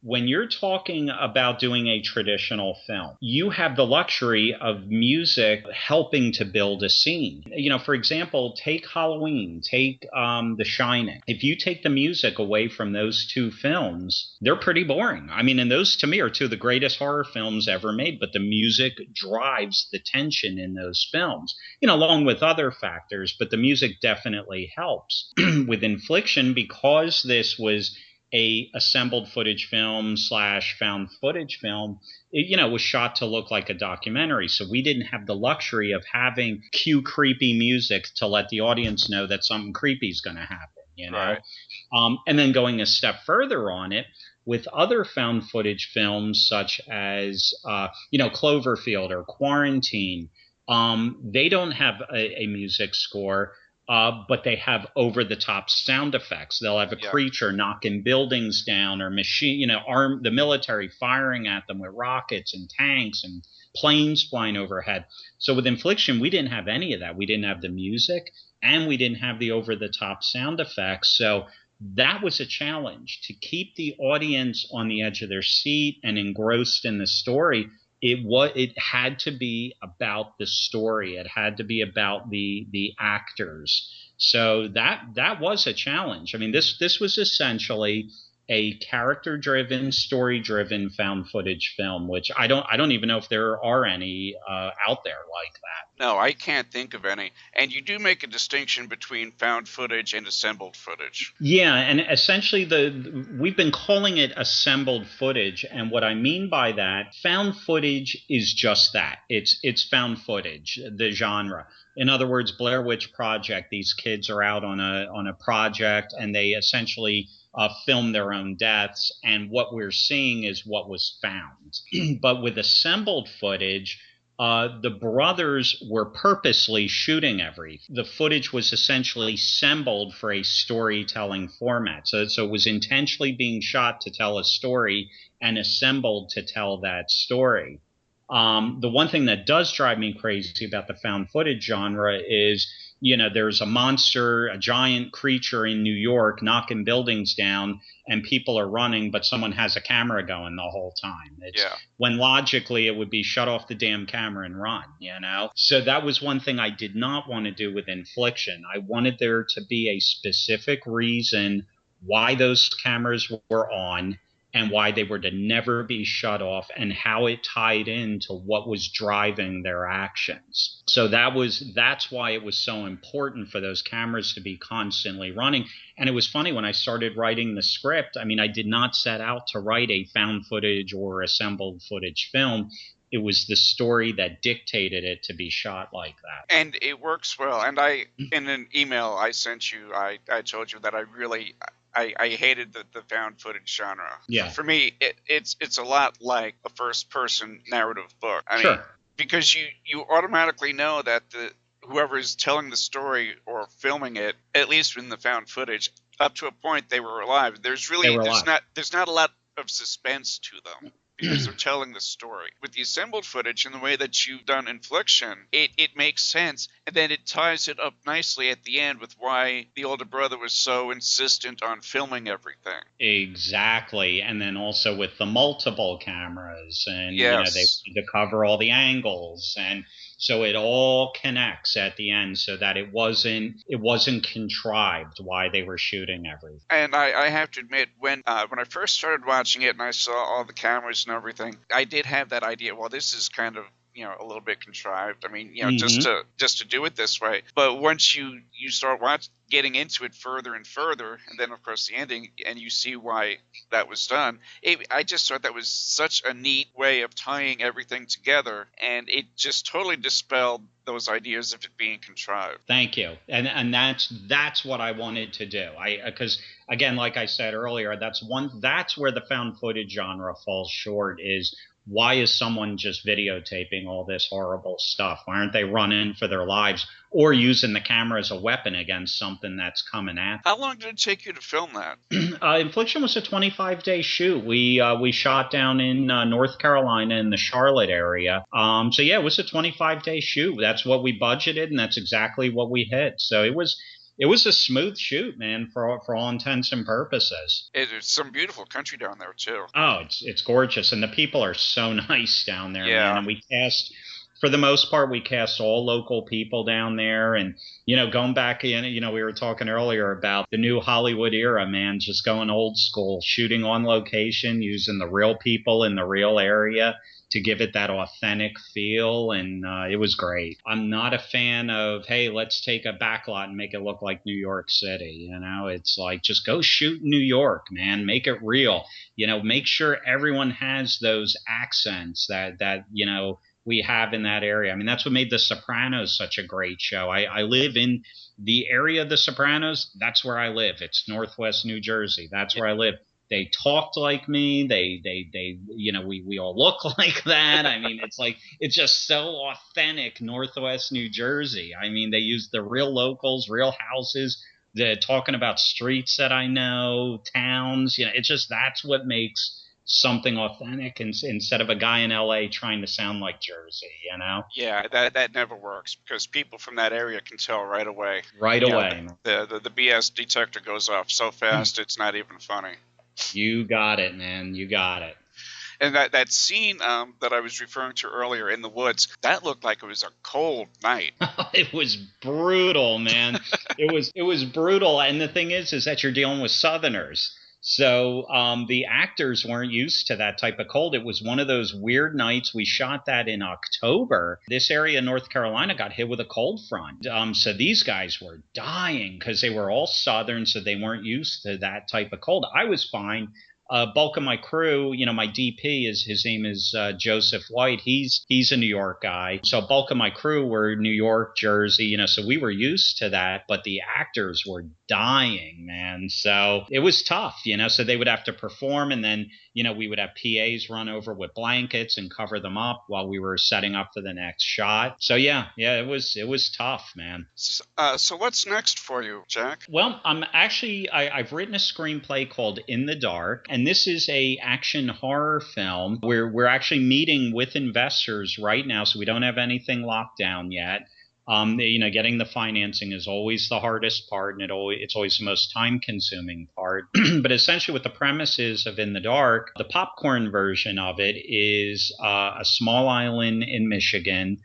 S3: When you're talking about doing a traditional film, you have the luxury of music helping to build a scene. For example, take Halloween, take The Shining. If you take the music away from those two films, they're pretty boring. And those to me are two of the greatest horror films ever made, but the music drives the tension in those films, along with other factors, but the music definitely helps. With Infliction, because this was a assembled footage film / found footage film, it was shot to look like a documentary. So we didn't have the luxury of having cue creepy music to let the audience know that something creepy is going to happen,
S2: Right.
S3: And then going a step further on it, with other found footage films such as, Cloverfield or Quarantine, they don't have a music score. But they have over-the-top sound effects. They'll have a creature knocking buildings down, or the military firing at them with rockets and tanks and planes flying overhead. So with Infliction, we didn't have any of that. We didn't have the music, and we didn't have the over-the-top sound effects. So that was a challenge, to keep the audience on the edge of their seat and engrossed in the story. It had to be about the story. It had to be about the actors. So that was a challenge. This was essentially a character-driven, story-driven found footage film, which I don't even know if there are any out there like that.
S2: No, I can't think of any. And you do make a distinction between found footage and assembled footage.
S3: Yeah, and essentially we've been calling it assembled footage, and what I mean by that, found footage is just that. It's found footage, the genre. In other words, Blair Witch Project, these kids are out on a project and they essentially film their own deaths, and what we're seeing is what was found. But with assembled footage, the brothers were purposely shooting everything. The footage was essentially assembled for a storytelling format. So it was intentionally being shot to tell a story and assembled to tell that story. The one thing that does drive me crazy about the found footage genre is, there's a monster, a giant creature in New York knocking buildings down and people are running, but someone has a camera going the whole time. When logically it would be shut off the damn camera and run, So that was one thing I did not want to do with Infliction. I wanted there to be a specific reason why those cameras were on and why they were to never be shut off, and how it tied into what was driving their actions. So that's why it was so important for those cameras to be constantly running. And it was funny, when I started writing the script, I did not set out to write a found footage or assembled footage film. It was the story that dictated it to be shot like that.
S2: And it works well. And in an email I sent you, I told you that I hated the found footage genre.
S3: Yeah.
S2: For me, it's a lot like a first-person narrative book.
S3: Sure.
S2: Because you automatically know that whoever is telling the story or filming it, at least in the found footage, up to a point they were alive. There's not a lot of suspense to them, because they're telling the story. With the assembled footage and the way that you've done Infliction, it makes sense, and then it ties it up nicely at the end with why the older brother was so insistent on filming everything.
S3: Exactly. And then also with the multiple cameras, and
S2: yes.
S3: They wanted to cover all the angles, and so it all connects at the end, so that it wasn't contrived why they were shooting everything.
S2: And I have to admit, when I first started watching it and I saw all the cameras and everything, I did have that idea, well, this is kind of a little bit contrived. Just to do it this way. But once you start getting into it further and further, and then of course the ending, and you see why that was done, I just thought that was such a neat way of tying everything together, and it just totally dispelled those ideas of it being contrived.
S3: Thank you. And that's what I wanted to do. Because again, like I said earlier, that's where the found footage genre falls short, is why is someone just videotaping all this horrible stuff? Why aren't they running for their lives or using the camera as a weapon against something that's coming at them?
S2: How long did it take you to film that?
S3: Infliction was a 25-day shoot. We shot down in North Carolina in the Charlotte area. So yeah, it was a 25-day shoot. That's what we budgeted, and that's exactly what we hit. So it was a smooth shoot, man, for all intents and purposes.
S2: There's some beautiful country down there, too.
S3: Oh, it's gorgeous, and the people are so nice down there,
S2: yeah.
S3: man. And for the most part, we cast all local people down there. And, going back in, we were talking earlier about the new Hollywood era, man, just going old school, shooting on location, using the real people in the real area to give it that authentic feel, and it was great. I'm not a fan of, hey, let's take a backlot and make it look like New York City. It's like, just go shoot in New York, man. Make it real. Make sure everyone has those accents that we have in that area. That's what made The Sopranos such a great show. I live in the area of The Sopranos. That's where I live. It's Northwest New Jersey. That's where I live. They talked like me. We all look like that. It's just so authentic Northwest New Jersey. They use the real locals, real houses. They're talking about streets that I know, towns. That's what makes something authentic, instead of a guy in LA trying to sound like Jersey,
S2: Yeah, that never works, because people from that area can tell right away.
S3: Right away.
S2: The BS detector goes off so fast, it's not even funny.
S3: You got it, man. You got it.
S2: And that scene that I was referring to earlier in the woods, that looked like it was a cold night.
S3: It was brutal, man. It was brutal. And the thing is that you're dealing with Southerners. So the actors weren't used to that type of cold. It was one of those weird nights. We shot that in October. This area, North Carolina, got hit with a cold front. So these guys were dying because they were all Southern, so they weren't used to that type of cold. I was fine. Bulk of my crew, my DP his name is Joseph White. He's a New York guy. So bulk of my crew were New York, Jersey, so we were used to that, but the actors were dying, man. So it was tough, so they would have to perform, and then, we would have PAs run over with blankets and cover them up while we were setting up for the next shot. So yeah, it was tough, man.
S2: So what's next for you, Jack?
S3: Well, I've written a screenplay called In the Dark, and this is a action horror film where we're actually meeting with investors right now, so we don't have anything locked down yet. Getting the financing is always the hardest part, and it's always the most time-consuming part. But essentially, what the premise is of In the Dark, the popcorn version of it is a small island in Michigan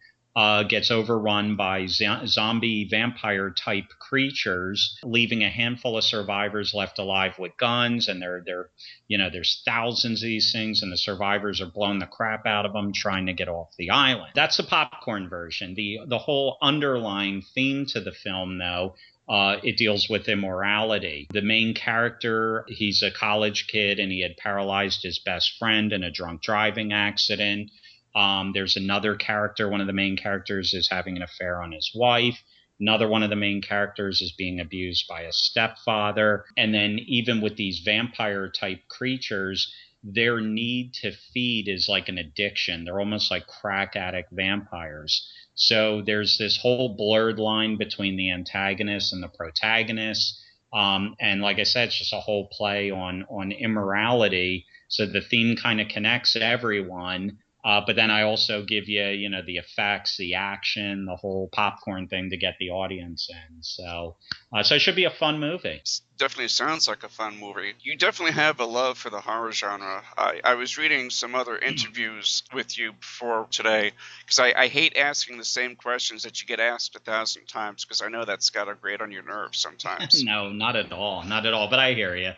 S3: gets overrun by zombie vampire type creatures, leaving a handful of survivors left alive with guns. And there's thousands of these things, and the survivors are blowing the crap out of them trying to get off the island. That's the popcorn version. The whole underlying theme to the film, though, it deals with immorality. The main character, he's a college kid, and he had paralyzed his best friend in a drunk driving accident. There's another character. One of the main characters is having an affair on his wife. Another one of the main characters is being abused by a stepfather. And then even with these vampire type creatures, their need to feed is like an addiction. They're almost like crack addict vampires. So there's this whole blurred line between the antagonist and the protagonist. And like I said, it's just a whole play on immorality. So the theme kind of connects everyone. But then I also give you, the effects, the action, the whole popcorn thing to get the audience in. So it should be a fun movie.
S2: Definitely sounds like a fun movie. You definitely have a love for the horror genre. I was reading some other interviews with you before today, because I hate asking the same questions that you get asked 1,000 times, because I know that's got to grate on your nerves sometimes.
S3: No, not at all. Not at all. But I hear you.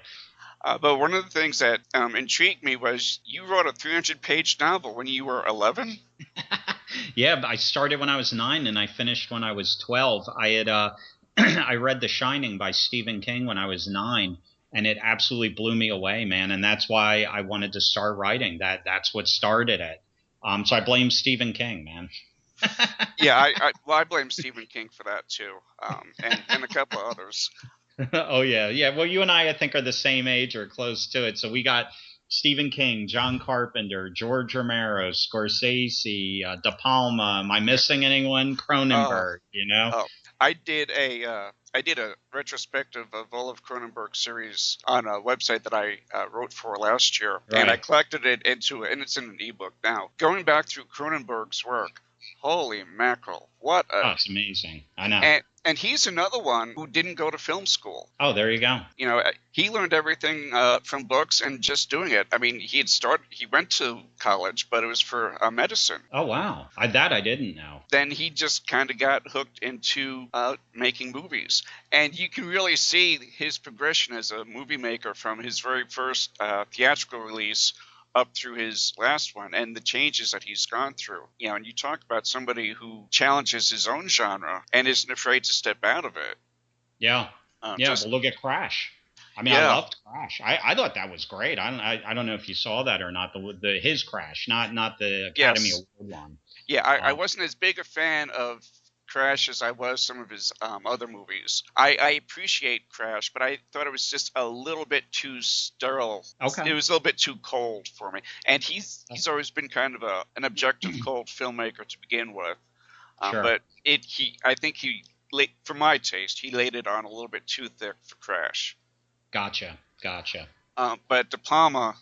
S2: But one of the things that intrigued me was you wrote a 300-page novel when you were 11?
S3: Yeah, I started when I was 9 and I finished when I was 12. I had I read The Shining by Stephen King when I was 9, and it absolutely blew me away, man. And that's why I wanted to start writing. That's what started it. So I blame Stephen King, man.
S2: Yeah, I blame Stephen King for that too, and a couple of others.
S3: Oh, yeah. Well, you and I think, are the same age or close to it. So we got Stephen King, John Carpenter, George Romero, Scorsese, De Palma. Am I missing anyone? Cronenberg,
S2: I did a retrospective of all of Cronenberg's series on a website that I wrote for last year,
S3: Right.
S2: And I collected it and it's in an ebook now. Going back through Cronenberg's work, holy mackerel!
S3: It's amazing. I know.
S2: And he's another one who didn't go to film school.
S3: Oh, there you go.
S2: He learned everything from books and just doing it. I mean, he went to college, but it was for medicine.
S3: Oh, wow. I didn't know.
S2: Then he just kind of got hooked into making movies. And you can really see his progression as a movie maker from his very first theatrical release up through his last one, and the changes that he's gone through. And you talk about somebody who challenges his own genre and isn't afraid to step out of it.
S3: Yeah. Well, look at Crash. I mean, I loved Crash. I thought that was great. I don't know if you saw that or not. His Crash, not the Academy Award one.
S2: Yeah, I wasn't as big a fan of Crash as I was some of his other movies. I appreciate Crash, but I thought it was just a little bit too sterile.
S3: Okay.
S2: It was a little bit too cold for me. And he's always been kind of an objective cold filmmaker to begin with.
S3: Sure.
S2: But I think for my taste, he laid it on a little bit too thick for Crash.
S3: Gotcha.
S2: But De Palma.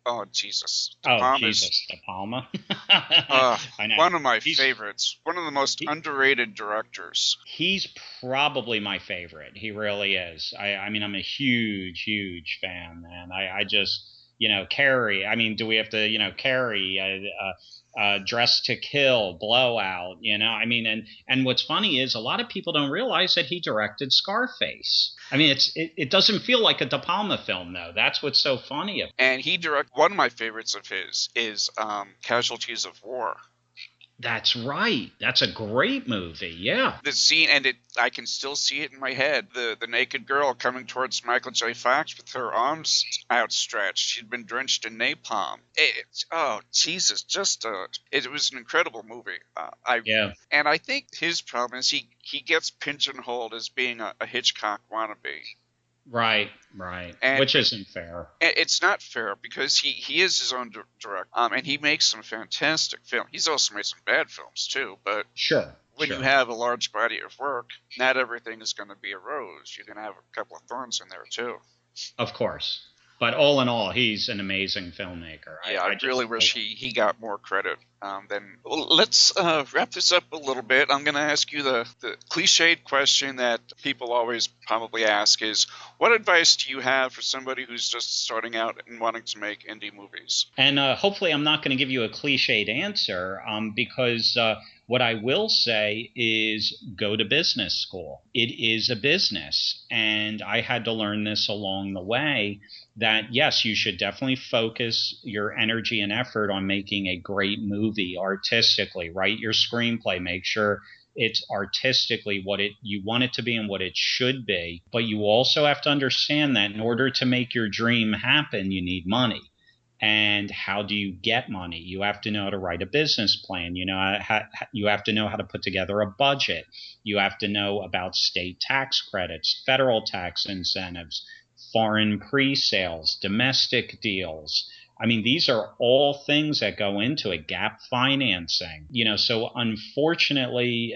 S2: Oh, Jesus.
S3: De Palma.
S2: I know. One of my favorites. One of the most underrated directors.
S3: He's probably my favorite. He really is. I mean, I'm a huge fan, man. I just, Carrie. I mean, do we have to, Carrie, Dress to Kill, Blowout, I mean, and what's funny is a lot of people don't realize that he directed Scarface. I mean, it doesn't feel like a De Palma film, though. That's what's so funny.
S2: And he directed, one of my favorites of his is Casualties of War.
S3: That's right. That's a great movie. Yeah.
S2: The scene, and I can still see it in my head. The naked girl coming towards Michael J. Fox with her arms outstretched. She'd been drenched in napalm. Oh, Jesus. It was an incredible movie.
S3: Yeah.
S2: And I think his problem is he gets pigeonholed as being a Hitchcock wannabe.
S3: Right. Which isn't fair.
S2: It's not fair because he is his own director, and he makes some fantastic films. He's also made some bad films too, but
S3: sure.
S2: You have a large body of work, not everything is going to be a rose. You're going to have a couple of thorns in there too.
S3: Of course. But all in all, he's an amazing filmmaker.
S2: Yeah, I really wish he got more credit. Let's wrap this up a little bit. I'm going to ask you the cliched question that people always probably ask is, what advice do you have for somebody who's just starting out and wanting to make indie movies?
S3: And hopefully I'm not going to give you a cliched answer because what I will say is go to business school. It is a business. And I had to learn this along the way that, yes, you should definitely focus your energy and effort on making a great movie artistically. Write your screenplay. Make sure it's artistically what you want it to be and what it should be. But you also have to understand that in order to make your dream happen, you need money. And how do you get money? You have to know how to write a business plan. You have to know how to put together a budget. You have to know about state tax credits, federal tax incentives, foreign pre-sales, domestic deals. I mean, these are all things that go into it, gap financing, so unfortunately,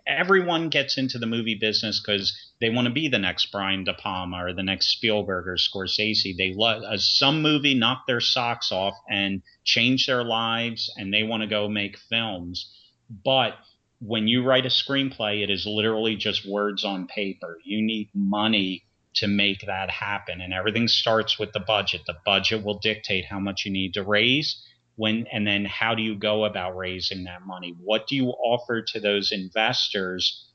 S3: everyone gets into the movie business because they want to be the next Brian De Palma or the next Spielberg or Scorsese. They love some movie knocked their socks off and changed their lives, and they want to go make films. But when you write a screenplay, it is literally just words on paper. You need money to make that happen. And everything starts with the budget. The budget will dictate how much you need to raise, and then how do you go about raising that money? What do you offer to those investors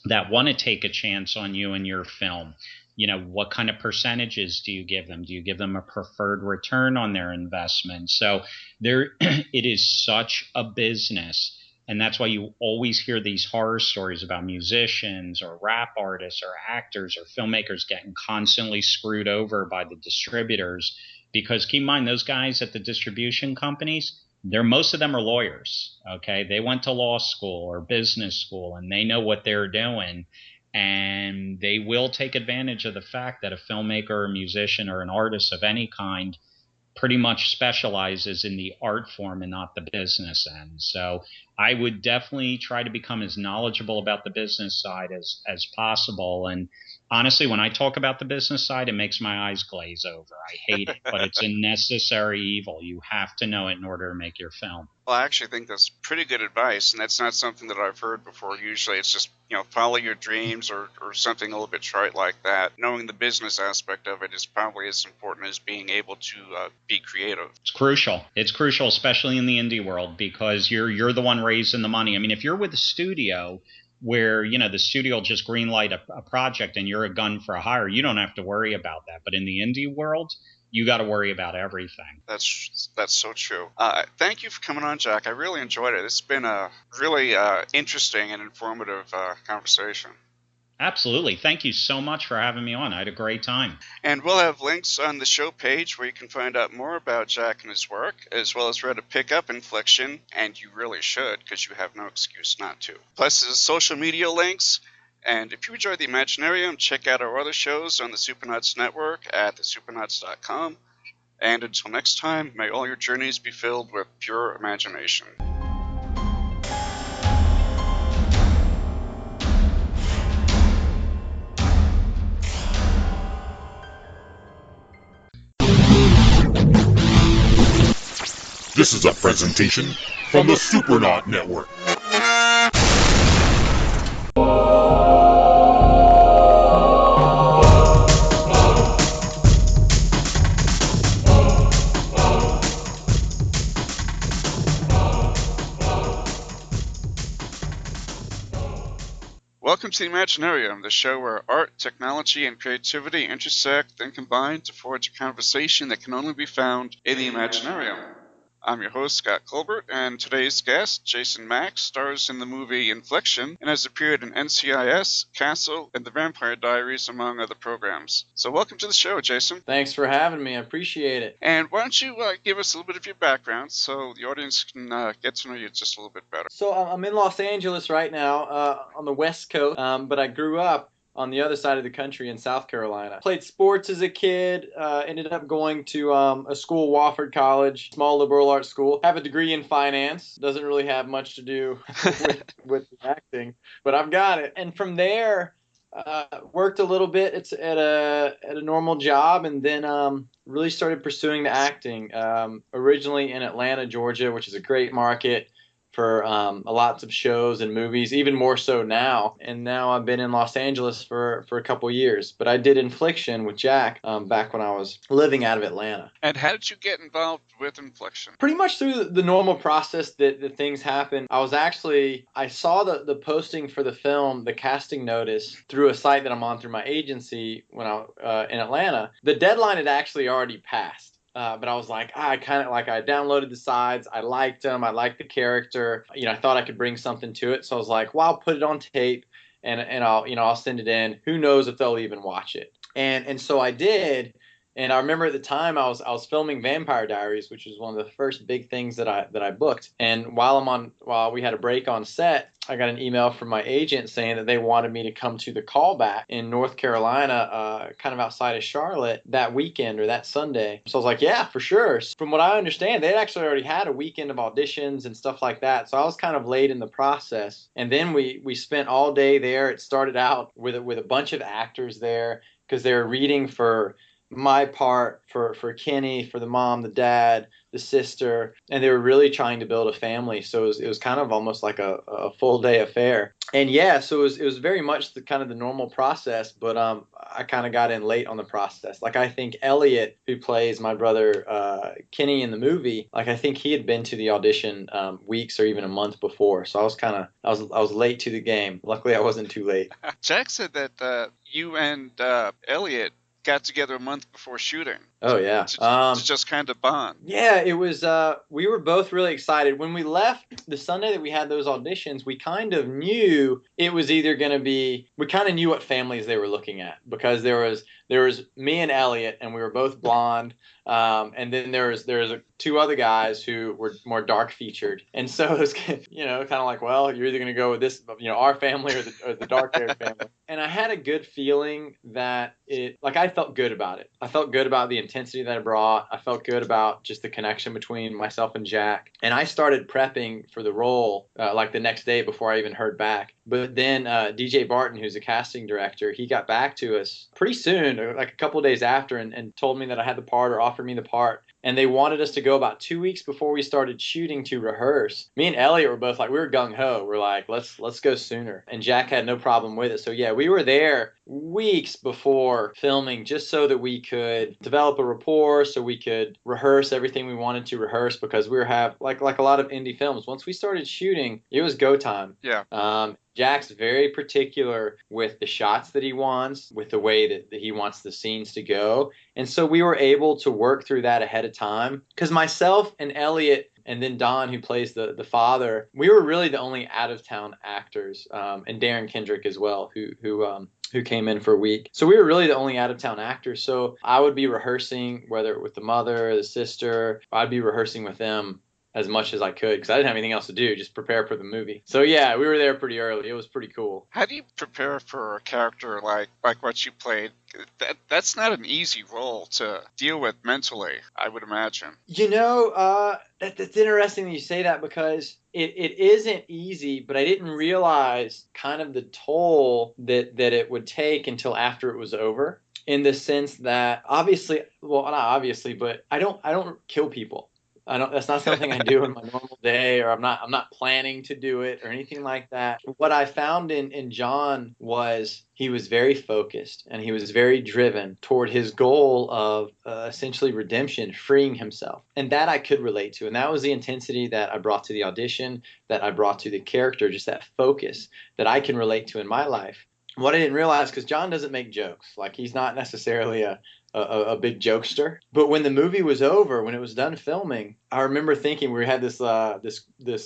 S3: that want to take a chance on you and your film? What kind of percentages do you give them? Do you give them a preferred return on their investment? So it is such a business. And that's why you always hear these horror stories about musicians or rap artists or actors or filmmakers getting constantly screwed over by the distributors. Because keep in mind, those guys at the distribution companies, most of them are lawyers. Okay, they went to law school or business school, and they know what they're doing. And they will take advantage of the fact that a filmmaker or a musician or an artist of any kind pretty much specializes in the art form and not the business end. So I would definitely try to become as knowledgeable about the business side as possible. And honestly, when I talk about the business side, it makes my eyes glaze over. I hate it, but it's a necessary evil. You have to know it in order to make your film.
S2: Well, I actually think that's pretty good advice, and that's not something that I've heard before. Usually it's just, follow your dreams or something a little bit trite like that. Knowing the business aspect of it is probably as important as being able to be creative.
S3: It's crucial. It's crucial, especially in the indie world, because you're the one raising the money. I mean, if you're with a studio where, the studio will just greenlight a project and you're a gun for a hire, you don't have to worry about that. But in the indie world, you got to worry about everything.
S2: That's so true. Thank you for coming on, Jack. I really enjoyed it. It's been a really interesting and informative conversation.
S3: Absolutely. Thank you so much for having me on. I had a great time.
S2: And we'll have links on the show page where you can find out more about Jack and his work, as well as where to pick up Infliction, and you really should, because you have no excuse not to. Plus, there's social media links. And if you enjoy the Imaginarium, check out our other shows on the Supernauts Network at thesupernauts.com. And until next time, may all your journeys be filled with pure imagination.
S1: This is a presentation from the Supernaut Network.
S2: Welcome to the Imaginarium, the show where art, technology, and creativity intersect, then combine to forge a conversation that can only be found in the Imaginarium. I'm your host, Scott Colbert, and today's guest, Jason Max, stars in the movie Infliction and has appeared in NCIS, Castle, and The Vampire Diaries, among other programs. So welcome to the show, Jason.
S4: Thanks for having me. I appreciate it.
S2: And why don't you give us a little bit of your background so the audience can get to know you just a little bit better.
S4: So I'm in Los Angeles right now, on the West Coast, but I grew up on the other side of the country in South Carolina. Played sports as a kid, ended up going to a school, Wofford College, small liberal arts school. Have a degree in finance. Doesn't really have much to do with the acting, but I've got it. And from there, worked a little bit at a normal job, and then really started pursuing the acting. Originally in Atlanta, Georgia, which is a great market for lots of shows and movies, even more so now. And now I've been in Los Angeles for a couple years. But I did Infliction with Jack back when I was living out of Atlanta.
S2: And how did you get involved with Infliction?
S4: Pretty much through the normal process that things happen. I saw the posting for the film, the casting notice, through a site that I'm on through my agency when I in Atlanta. The deadline had actually already passed. But I was like, I downloaded the sides. I liked them. I liked the character. I thought I could bring something to it. So I was like, well, I'll put it on tape and I'll send it in. Who knows if they'll even watch it? And so I did. And I remember at the time I was filming Vampire Diaries, which was one of the first big things that I booked. And while we had a break on set, I got an email from my agent saying that they wanted me to come to the callback in North Carolina, kind of outside of Charlotte, that weekend or that Sunday. So I was like, yeah, for sure. From what I understand, they'd actually already had a weekend of auditions and stuff like that. So I was kind of late in the process. And then we spent all day there. It started out with a bunch of actors there because they were reading for my part, for Kenny, for the mom, the dad, the sister, and they were really trying to build a family. So it was kind of almost like a full day affair. And yeah, so it was very much the kind of the normal process, but I kind of got in late on the process. Like I think Elliot, who plays my brother Kenny in the movie, like I think he had been to the audition weeks or even a month before. So I was late to the game. Luckily, I wasn't too late.
S2: Jack said that you and Elliot got together a month before shooting.
S4: Oh, yeah.
S2: To just kind of bond.
S4: Yeah, it was, we were both really excited. When we left the Sunday that we had those auditions, we kind of knew it was either going to be, we kind of knew what families they were looking at because there was me and Elliot, and we were both blonde. And then there was two other guys who were more dark featured. And so it was, kind of like, well, you're either going to go with this, our family or the dark haired family. And I had a good feeling that I felt good about it. I felt good about the intensity that I brought. I felt good about just the connection between myself and Jack. And I started prepping for the role the next day before I even heard back. But then DJ Barton, who's a casting director, he got back to us pretty soon, like a couple of days after, and told me that I had the part or offered me the part. And they wanted us to go about 2 weeks before we started shooting to rehearse. Me and Elliot were both like, we were gung-ho. We're like, let's go sooner. And Jack had no problem with it. So yeah, we were there weeks before filming just so that we could develop a rapport, so we could rehearse everything we wanted to rehearse, because we were like a lot of indie films. Once we started shooting, it was go time.
S2: Yeah.
S4: Jack's very particular with the shots that he wants, with the way that he wants the scenes to go. And so we were able to work through that ahead of time, because myself and Elliot and then Don, who plays the father, we were really the only out-of-town actors, and Darren Kendrick as well, who came in for a week. So we were really the only out-of-town actors. So I would be rehearsing, whether with the mother or the sister, I'd be rehearsing with them as much as I could, because I didn't have anything else to do, just prepare for the movie. So yeah, we were there pretty early. It was pretty cool.
S2: How do you prepare for a character like what you played? That's not an easy role to deal with mentally, I would imagine.
S4: That's interesting that you say that, because it isn't easy, but I didn't realize kind of the toll that it would take until after it was over, in the sense that not obviously, but I don't kill people. That's not something I do in my normal day, or I'm not planning to do it or anything like that. What I found in John was he was very focused and he was very driven toward his goal of essentially redemption, freeing himself. And that I could relate to. And that was the intensity that I brought to the audition, that I brought to the character, just that focus that I can relate to in my life. What I didn't realize, because John doesn't make jokes, like he's not necessarily a big jokester. But when the movie was over, when it was done filming, I remember thinking we had this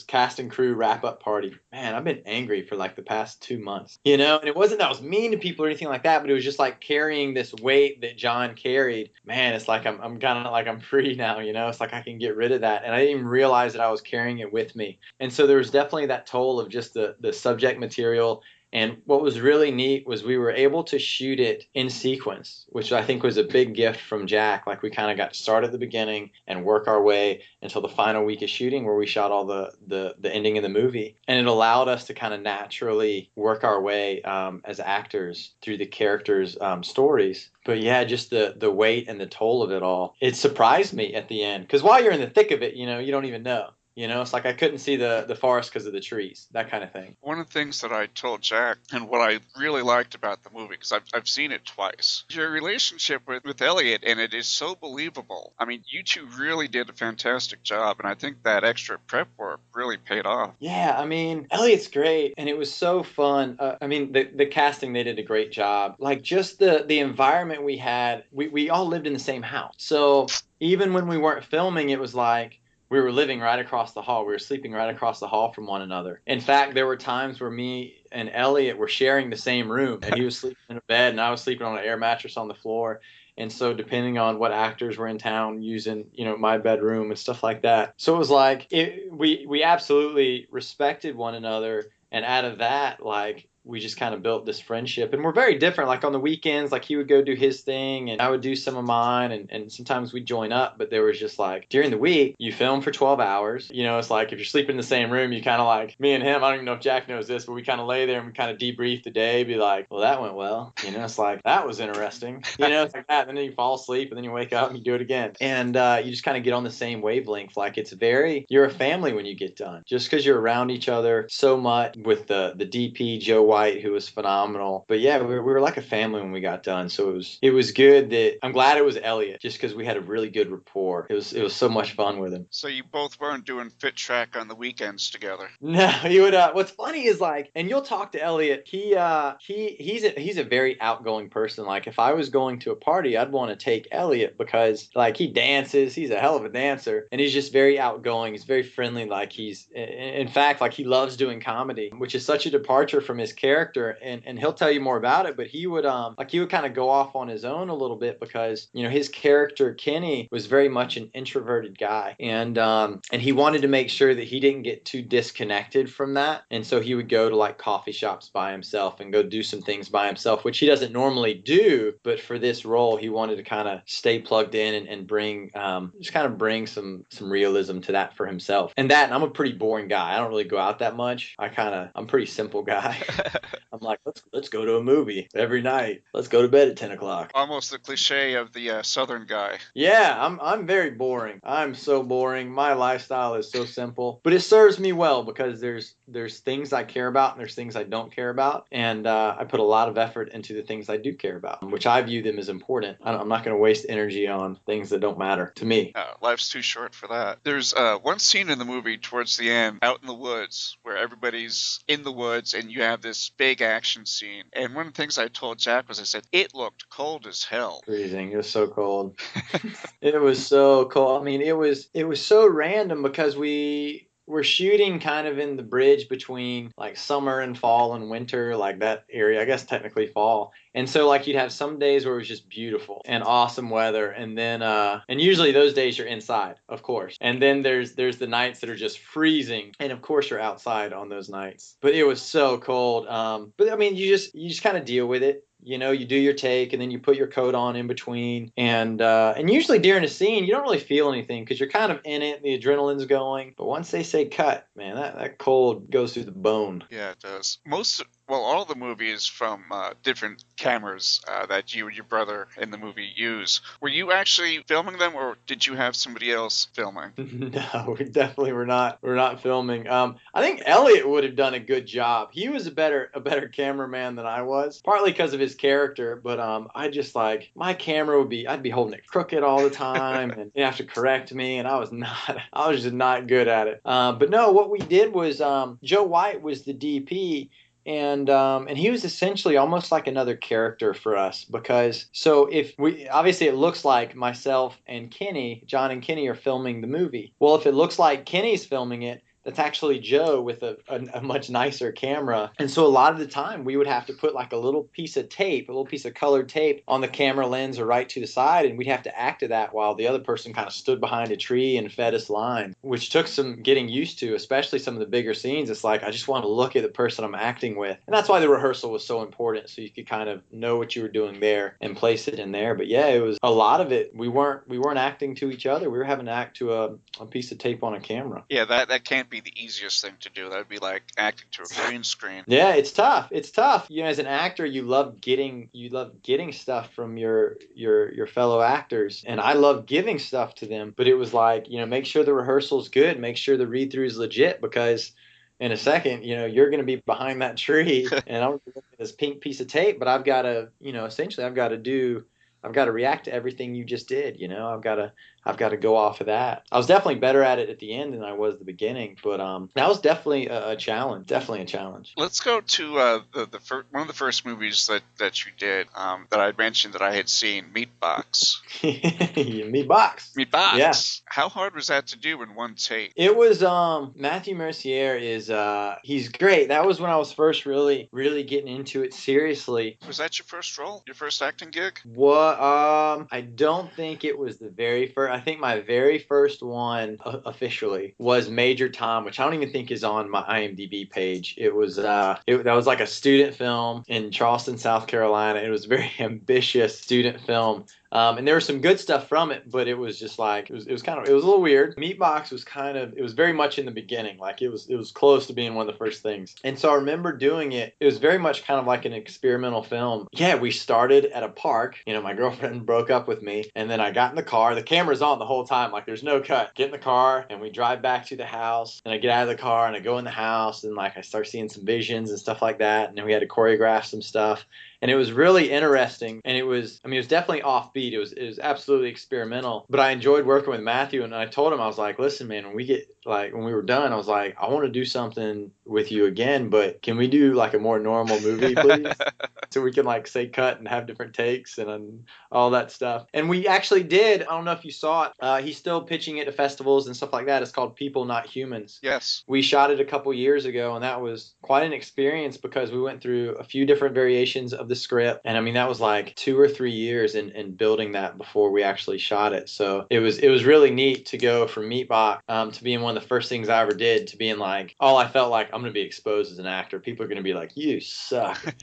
S4: cast and crew wrap up party. Man, I've been angry for like the past 2 months, and it wasn't that I was mean to people or anything like that, but it was just like carrying this weight that John carried. Man, it's like I'm kind of like I'm free now, It's like I can get rid of that, and I didn't even realize that I was carrying it with me. And so there was definitely that toll of just the subject material. And what was really neat was we were able to shoot it in sequence, which I think was a big gift from Jack. Like we kind of got to start at the beginning and work our way until the final week of shooting, where we shot all the ending of the movie. And it allowed us to kind of naturally work our way as actors through the characters' stories. But yeah, just the weight and the toll of it all. It surprised me at the end, because while you're in the thick of it, you don't even know. It's like I couldn't see the forest because of the trees, that kind of thing.
S2: One of the things that I told Jack, and what I really liked about the movie, because I've seen it twice, your relationship with Elliot, and it is so believable. I mean, you two really did a fantastic job, and I think that extra prep work really paid off.
S4: Yeah, I mean, Elliot's great, and it was so fun. The casting, they did a great job. Like, just the environment we had, we all lived in the same house. So even when we weren't filming, it was like, we were living right across the hall. We were sleeping right across the hall from one another. In fact, there were times where me and Elliot were sharing the same room, and he was sleeping in a bed, and I was sleeping on an air mattress on the floor. And so depending on what actors were in town, using, my bedroom and stuff like that. So it was like, we absolutely respected one another. And out of that, like, we just kind of built this friendship, and we're very different. Like on the weekends, like he would go do his thing and I would do some of mine, and sometimes we'd join up. But there was just like, during the week, you film for 12 hours. It's like if you're sleeping in the same room, you kind of like, me and him, I don't even know if Jack knows this, but we kind of lay there and we kind of debrief the day, be like, well, that went well. It's like, that was interesting. It's like that. And then you fall asleep and then you wake up and you do it again. And you just kind of get on the same wavelength. Like you're a family when you get done, just because you're around each other so much with the DP, Joe White, who was phenomenal. But yeah, we were like a family when we got done. So it was good that I'm glad it was Elliot, just because we had a really good rapport. It was so much fun with him.
S2: So you both weren't doing fit track on the weekends together?
S4: No, he would. What's funny is like, and you'll talk to Elliot. He's a very outgoing person. Like if I was going to a party, I'd want to take Elliot because like he dances. He's a hell of a dancer, and he's just very outgoing. He's very friendly. Like in fact, like he loves doing comedy, which is such a departure from his character. And he'll tell you more about it, but he would kind of go off on his own a little bit because his character Kenny was very much an introverted guy, and he wanted to make sure that he didn't get too disconnected from that, and so he would go to like coffee shops by himself and go do some things by himself, which he doesn't normally do, but for this role he wanted to kind of stay plugged in and bring bring some realism to that for himself. And I'm a pretty boring guy. I don't really go out that much. I'm a pretty simple guy. I'm like, let's go to a movie every night. Let's go to bed at 10 o'clock.
S2: Almost the cliche of the Southern guy.
S4: Yeah, I'm very boring. I'm so boring. My lifestyle is so simple, but it serves me well because there's things I care about and there's things I don't care about, and I put a lot of effort into the things I do care about, which I view them as important. I'm not going to waste energy on things that don't matter to me.
S2: Life's too short for that. There's one scene in the movie towards the end, out in the woods, where everybody's in the woods and you have this big action scene. And one of the things I told Jack was, I said, it looked cold as hell.
S4: Freezing. It was so cold. It was so cold. I mean, it was so random because we're shooting kind of in the bridge between like summer and fall and winter, like that area, I guess technically fall. And so like you'd have some days where it was just beautiful and awesome weather. And then, and usually those days you're inside, of course. And then there's the nights that are just freezing. And of course you're outside on those nights, but it was so cold. But I mean, you just kind of deal with it. You do your take and then you put your coat on in between. And usually during a scene, you don't really feel anything because you're kind of in it. The adrenaline's going. But once they say cut, man, that cold goes through the bone.
S2: Yeah, it does. Most Well, all the movies from different cameras that you and your brother in the movie use. Were you actually filming them, or did you have somebody else filming?
S4: No, we definitely were not. We're not filming. I think Elliot would have done a good job. He was a better cameraman than I was, partly because of his character. But I just like my camera would be. I'd be holding it crooked all the time, and you have to correct me, and I was not. I was just not good at it. But no, what we did was Joe White was the DP. And he was essentially almost like another character for us because so if we obviously it looks like myself and Kenny, John and Kenny are filming the movie. Well, if it looks like Kenny's filming it, that's actually Joe with a much nicer camera. And so a lot of the time we would have to put like a little piece of tape, a little piece of colored tape on the camera lens or right to the side, and we'd have to act to that while the other person kind of stood behind a tree and fed us lines, which took some getting used to, especially some of the bigger scenes. It's like I just want to look at the person I'm acting with. And that's why the rehearsal was so important, so you could kind of know what you were doing there and place it in there. But yeah, it was a lot of it. We weren't acting to each other. We were having to act to a piece of tape on a camera.
S2: Yeah, that can't be the easiest thing to do. That would be like acting to a green screen.
S4: Yeah, it's tough. It's tough. You know, as an actor, you love getting stuff from your fellow actors, and I love giving stuff to them. But it was like, you know, make sure the rehearsal's good, make sure the read through is legit, because in a second, you know, you're going to be behind that tree, and I'm looking at this pink piece of tape, but I've got to, you know, essentially, I've got to react to everything you just did. You know, I've got to go off of that. I was definitely better at it at the end than I was at the beginning, but that was definitely a challenge. Definitely a challenge.
S2: Let's go to one of the first movies that you did that I mentioned that I had seen, Meatbox.
S4: Meatbox.
S2: Meatbox.
S4: Yeah.
S2: How hard was that to do in one take?
S4: It was Matthew Mercier is he's great. That was when I was first really getting into it seriously.
S2: Was that your first role? Your first acting gig?
S4: What I don't think it was the very first. I think my very first one officially was Major Tom, which I don't even think is on my IMDb page. It was that was like a student film in Charleston, South Carolina. It was a very ambitious student film. And there was some good stuff from it, but it was just like it was a little weird. Meatbox was it was very much in the beginning, like it was close to being one of the first things. And so I remember doing it. It was very much kind of like an experimental film. Yeah, we started at a park. You know, my girlfriend broke up with me, and then I got in the car. The camera's on the whole time, like there's no cut. Get in the car, and we drive back to the house. And I get out of the car, and I go in the house, and like I start seeing some visions and stuff like that. And then we had to choreograph some stuff. And it was really interesting, and it was definitely offbeat. It was absolutely experimental, but I enjoyed working with Matthew. And I told him, I was like, listen, man, when we were done, I was like, I want to do something with you again, but can we do like a more normal movie, please? So we can like say cut and have different takes and all that stuff. And we actually did. I don't know if you saw it. He's still pitching it to festivals and stuff like that. It's called People Not Humans.
S2: Yes.
S4: We shot it a couple years ago, and that was quite an experience because we went through a few different variations of the script. And I mean, that was like 2 or 3 years in building that before we actually shot it. So it was really neat to go from Meatbox to being one of the first things I ever did, to being like, I felt like I'm going to be exposed as an actor. People are going to be like, you suck.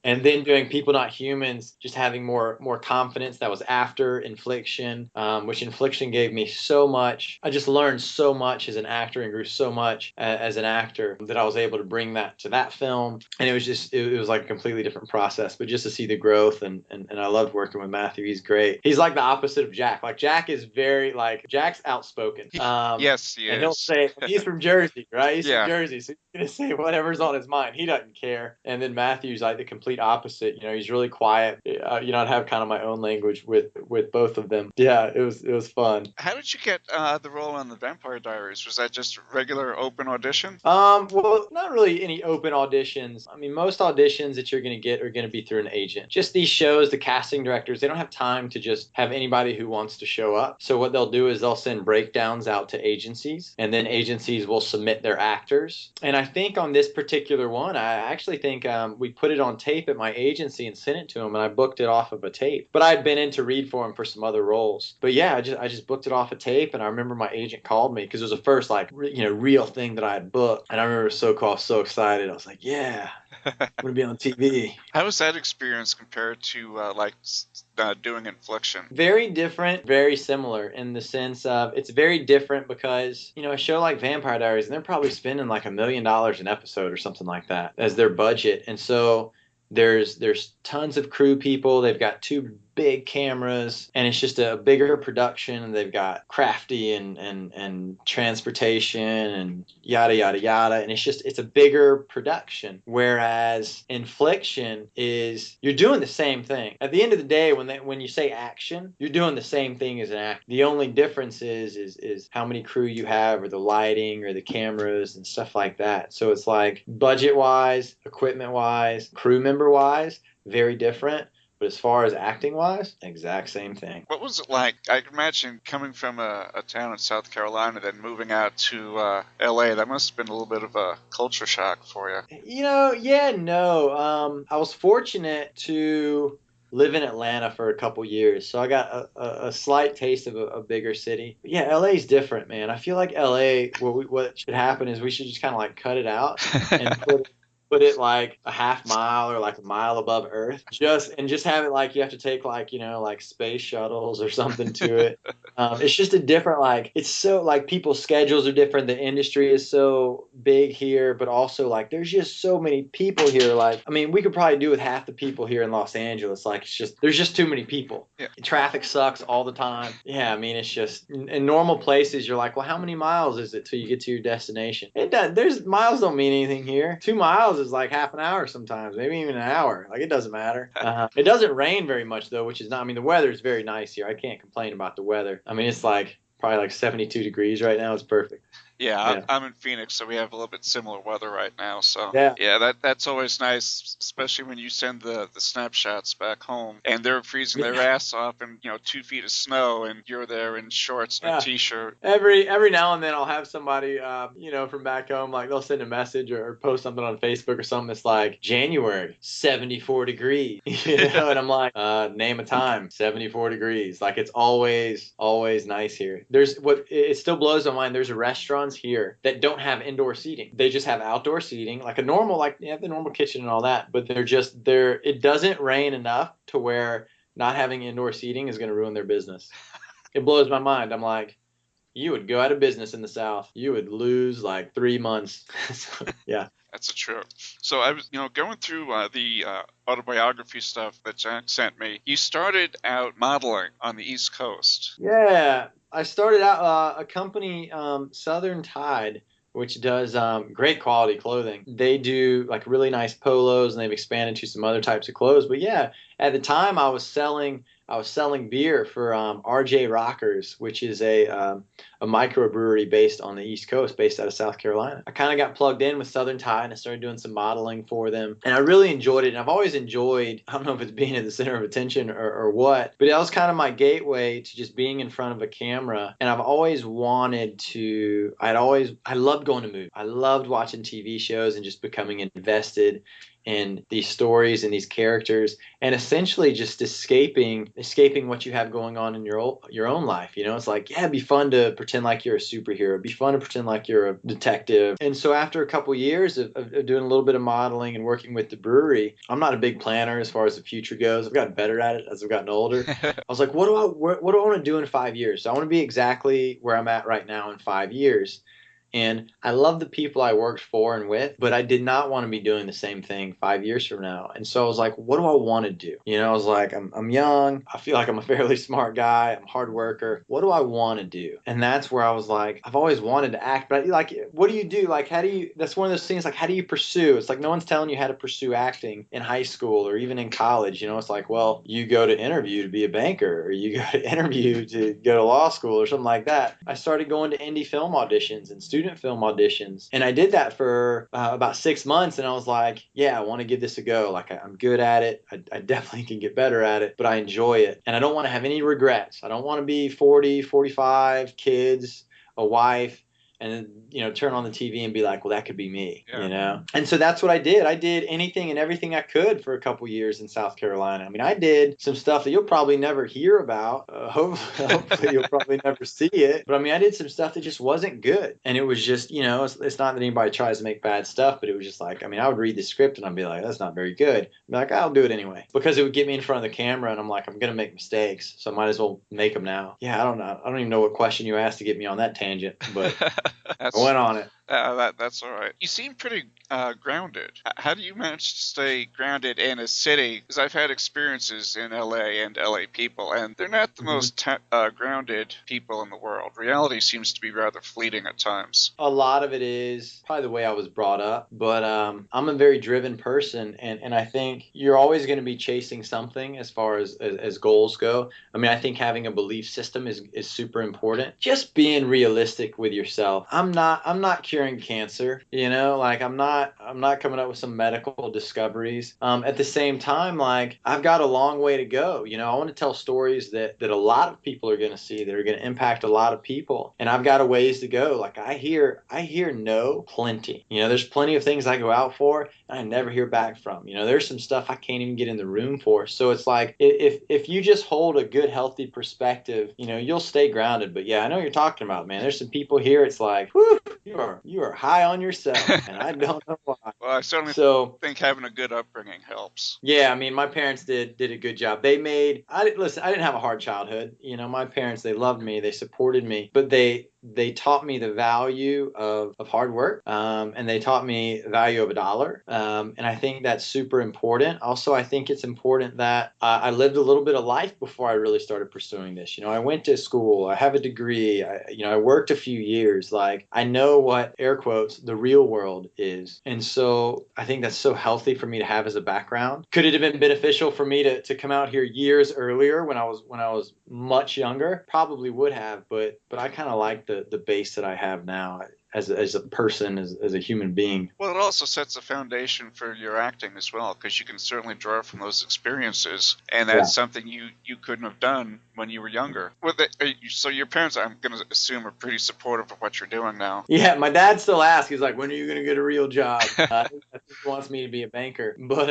S4: And then doing People Not Humans, just having more confidence. That was after Infliction, which Infliction gave me so much. I just learned so much as an actor and grew so much as an actor that I was able to bring that to that film. And it was like a completely different process, but just to see the growth, and I loved working with Matthew. He's great. He's like the opposite of Jack. Like Jack is Jack's outspoken.
S2: Yes, he is.
S4: And he'll say, he's from Jersey, right? He's
S2: Yeah.
S4: from Jersey, so he's gonna say whatever's on his mind. He doesn't care. And then Matthew's like the complete opposite. You know, he's really quiet. I'd have kind of my own language with both of them. Yeah, it was fun.
S2: How did you get the role on the Vampire Diaries? Was that just a regular open audition?
S4: Well, not really any open auditions. I mean, most auditions that you're gonna get are gonna be through an agent. Just these shows, the casting directors, they don't have time to just have anybody who wants to show up. So what they'll do is they'll send breakdowns out to agencies, and then agencies will submit their actors. And I think on this particular one, I actually think we put it on tape at my agency and sent it to him, and I booked it off of a tape. But I had been in to read for him for some other roles. But yeah, I just booked it off a tape, and I remember my agent called me because it was the first real thing that I had booked, and I remember so excited. I was like, yeah. want to be on TV.
S2: How was that experience compared to doing Infliction?
S4: Very different, very similar in the sense of it's very different because, you know, a show like Vampire Diaries, and they're probably spending like $1 million an episode or something like that as their budget. And so there's tons of crew people. They've got two big cameras, and it's just a bigger production. They've got crafty and transportation and yada yada yada, and it's a bigger production. Whereas Infliction is you're doing the same thing. At the end of the day, when you say action, you're doing the same thing as an act. The only difference is how many crew you have, or the lighting, or the cameras and stuff like that. So it's like budget wise, equipment wise, crew member wise, very different. But as far as acting wise, exact same thing.
S2: What was it like? I can imagine coming from a town in South Carolina, then moving out to LA. That must have been a little bit of a culture shock for you.
S4: You know, yeah, no. I was fortunate to live in Atlanta for a couple years, so I got a slight taste of a bigger city. But yeah, LA's different, man. I feel like LA, what should happen is we should just kind of like cut it out and put it like a half mile or like a mile above Earth. Just have it like you have to take like, you know, like space shuttles or something to it. It's just a different, like, it's so like people's schedules are different. The industry is so big here, but also like there's just so many people here. Like, I mean, we could probably do with half the people here in Los Angeles. Like, there's just too many people.
S2: Yeah.
S4: Traffic sucks all the time. Yeah, I mean, it's just in normal places you're like, well, how many miles is it till you get to your destination? It does. There's miles don't mean anything here. 2 miles is like half an hour sometimes, maybe even an hour. Like, it doesn't matter. It doesn't rain very much though, which is not. I mean, the weather is very nice here. I can't complain about the weather. I mean, it's like probably like 72 degrees right now. It's perfect.
S2: Yeah, I'm in Phoenix, so we have a little bit similar weather right now. So
S4: yeah,
S2: that's always nice, especially when you send the snapshots back home and they're freezing their ass off and 2 feet of snow and you're there in shorts and a t-shirt.
S4: Every now and then I'll have somebody from back home, like they'll send a message or post something on Facebook or something that's like January 74 degrees, and I'm like, name a time, 74 degrees. Like, it's always nice here. It still blows my mind. There's restaurants here that don't have indoor seating. They just have outdoor seating, like a normal, like you have the normal kitchen and all that, but it doesn't rain enough to where not having indoor seating is going to ruin their business. It blows my mind. I'm like, you would go out of business in the South. You would lose like 3 months. Yeah.
S2: That's a trip. So I was, going through the autobiography stuff that Jack sent me. You started out modeling on the East Coast.
S4: Yeah. I started out a company, Southern Tide, which does great quality clothing. They do like really nice polos, and they've expanded to some other types of clothes. But yeah, at the time I was selling beer for RJ Rockers, which is a microbrewery based on the East Coast, based out of South Carolina. I kind of got plugged in with Southern Tide, and I started doing some modeling for them. And I really enjoyed it. And I've always enjoyed, I don't know if it's being at the center of attention or what, but that was kind of my gateway to just being in front of a camera. And I've always wanted to, I loved going to movies. I loved watching TV shows and just becoming invested in these stories and these characters, and essentially just escaping what you have going on in your own life. It's like, yeah, it'd be fun to pretend like you're a superhero. It'd be fun to pretend like you're a detective. And so after a couple years of doing a little bit of modeling and working with the brewery, I'm not a big planner as far as the future goes. I've gotten better at it as I've gotten older. I was like, what do I want to do in 5 years? So I want to be exactly where I'm at right now in 5 years. And I love the people I worked for and with, but I did not want to be doing the same thing 5 years from now. And so I was like, what do I want to do? I was like, I'm young. I feel like I'm a fairly smart guy. I'm a hard worker. What do I want to do? And that's where I was like, I've always wanted to act, but like, what do you do? Like, that's one of those things, like, how do you pursue? It's like no one's telling you how to pursue acting in high school or even in college. It's like, well, you go to interview to be a banker, or you go to interview to go to law school or something like that. I started going to indie film auditions and student film auditions, and I did that for about 6 months, and I was like, yeah, I want to give this a go. Like, I'm good at it. I definitely can get better at it, but I enjoy it, and I don't want to have any regrets. I don't want to be 40, 45, kids, a wife, and then, turn on the TV and be like, well, that could be me,
S2: Yeah.
S4: And so that's what I did. I did anything and everything I could for a couple years in South Carolina. I mean, I did some stuff that you'll probably never hear about. Hopefully you'll probably never see it. But I mean, I did some stuff that just wasn't good. And it was just, it's not that anybody tries to make bad stuff, but it was just like, I mean, I would read the script and I'd be like, that's not very good. I'd be like, I'll do it anyway. Because it would get me in front of the camera and I'm like, I'm going to make mistakes. So I might as well make them now. Yeah, I don't know. I don't even know what question you asked to get me on that tangent, but I went on it.
S2: That's all right. You seem pretty grounded. How do you manage to stay grounded in a city? Because I've had experiences in LA and LA people, and they're not the most grounded people in the world. Reality seems to be rather fleeting at times.
S4: A lot of it is probably the way I was brought up, but I'm a very driven person, and I think you're always going to be chasing something as far as goals go. I mean, I think having a belief system is super important. Just being realistic with yourself. I'm not curing cancer, like I'm not coming up with some medical discoveries. At the same time, like I've got a long way to go. I want to tell stories that a lot of people are going to see, that are going to impact a lot of people, and I've got a ways to go. Like I hear no plenty. There's plenty of things I go out for and I never hear back from. There's some stuff I can't even get in the room for. So it's like if you just hold a good, healthy perspective, you'll stay grounded. But yeah, I know what you're talking about, man. There's some people here. It's like, whew, you are high on yourself, and I don't know why.
S2: Well, I certainly think having a good upbringing helps.
S4: Yeah, I mean, my parents did a good job. I didn't have a hard childhood. My parents, they loved me, they supported me, but they taught me the value of hard work, and they taught me the value of a dollar, and I think that's super important. Also, I think it's important that I lived a little bit of life before I really started pursuing this. I went to school, I have a degree, I worked a few years. Like I know what, air quotes, the real world is, and so I think that's so healthy for me to have as a background. Could it have been beneficial for me to come out here years earlier when I was much younger? Probably would have, but I kind of like the base that I have now as a person, as a human being.
S2: Well, it also sets a foundation for your acting as well, because you can certainly draw from those experiences, and that's something you couldn't have done when you were younger. So your parents, I'm going to assume, are pretty supportive of what you're doing now.
S4: Yeah, my dad still asks. He's like, "When are you going to get a real job?" I think he wants me to be a banker. But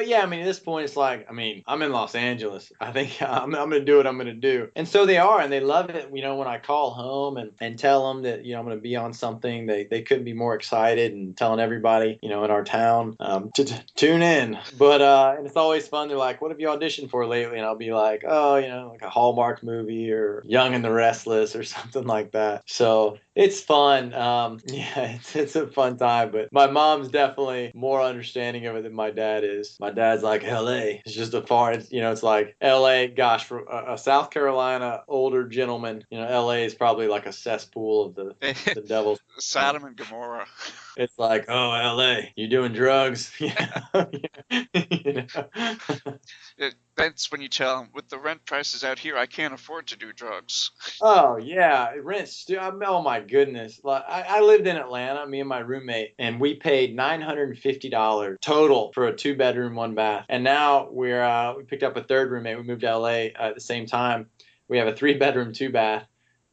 S4: yeah, I mean, at this point, it's like, I mean, I'm in Los Angeles. I think I'm going to do what I'm going to do, and so they are, and they love it. When I call home and tell them that I'm going to be on something, they couldn't be more excited, and telling everybody in our town to tune in. But and it's always fun. They're like, "What have you auditioned for lately?" And I'll be like, "Oh, like a Hallmark movie or Young and the Restless or something like that." So it's fun. Yeah, it's a fun time. But my mom's definitely more understanding of it than my dad is. My dad's like, LA is just it's like LA. Gosh, for a South Carolina older gentleman, LA is probably like a cesspool of the devil's.
S2: Sodom and Gomorrah.
S4: It's like, oh, LA, you doing drugs?
S2: That's when you tell them, with the rent prices out here, I can't afford to do drugs.
S4: Oh yeah, rent's. Oh my goodness! Like, I lived in Atlanta, me and my roommate, and we paid $950 total for a 2-bedroom, 1-bath. And now we picked up a third roommate. We moved to LA at the same time. We have a 3-bedroom, 2-bath.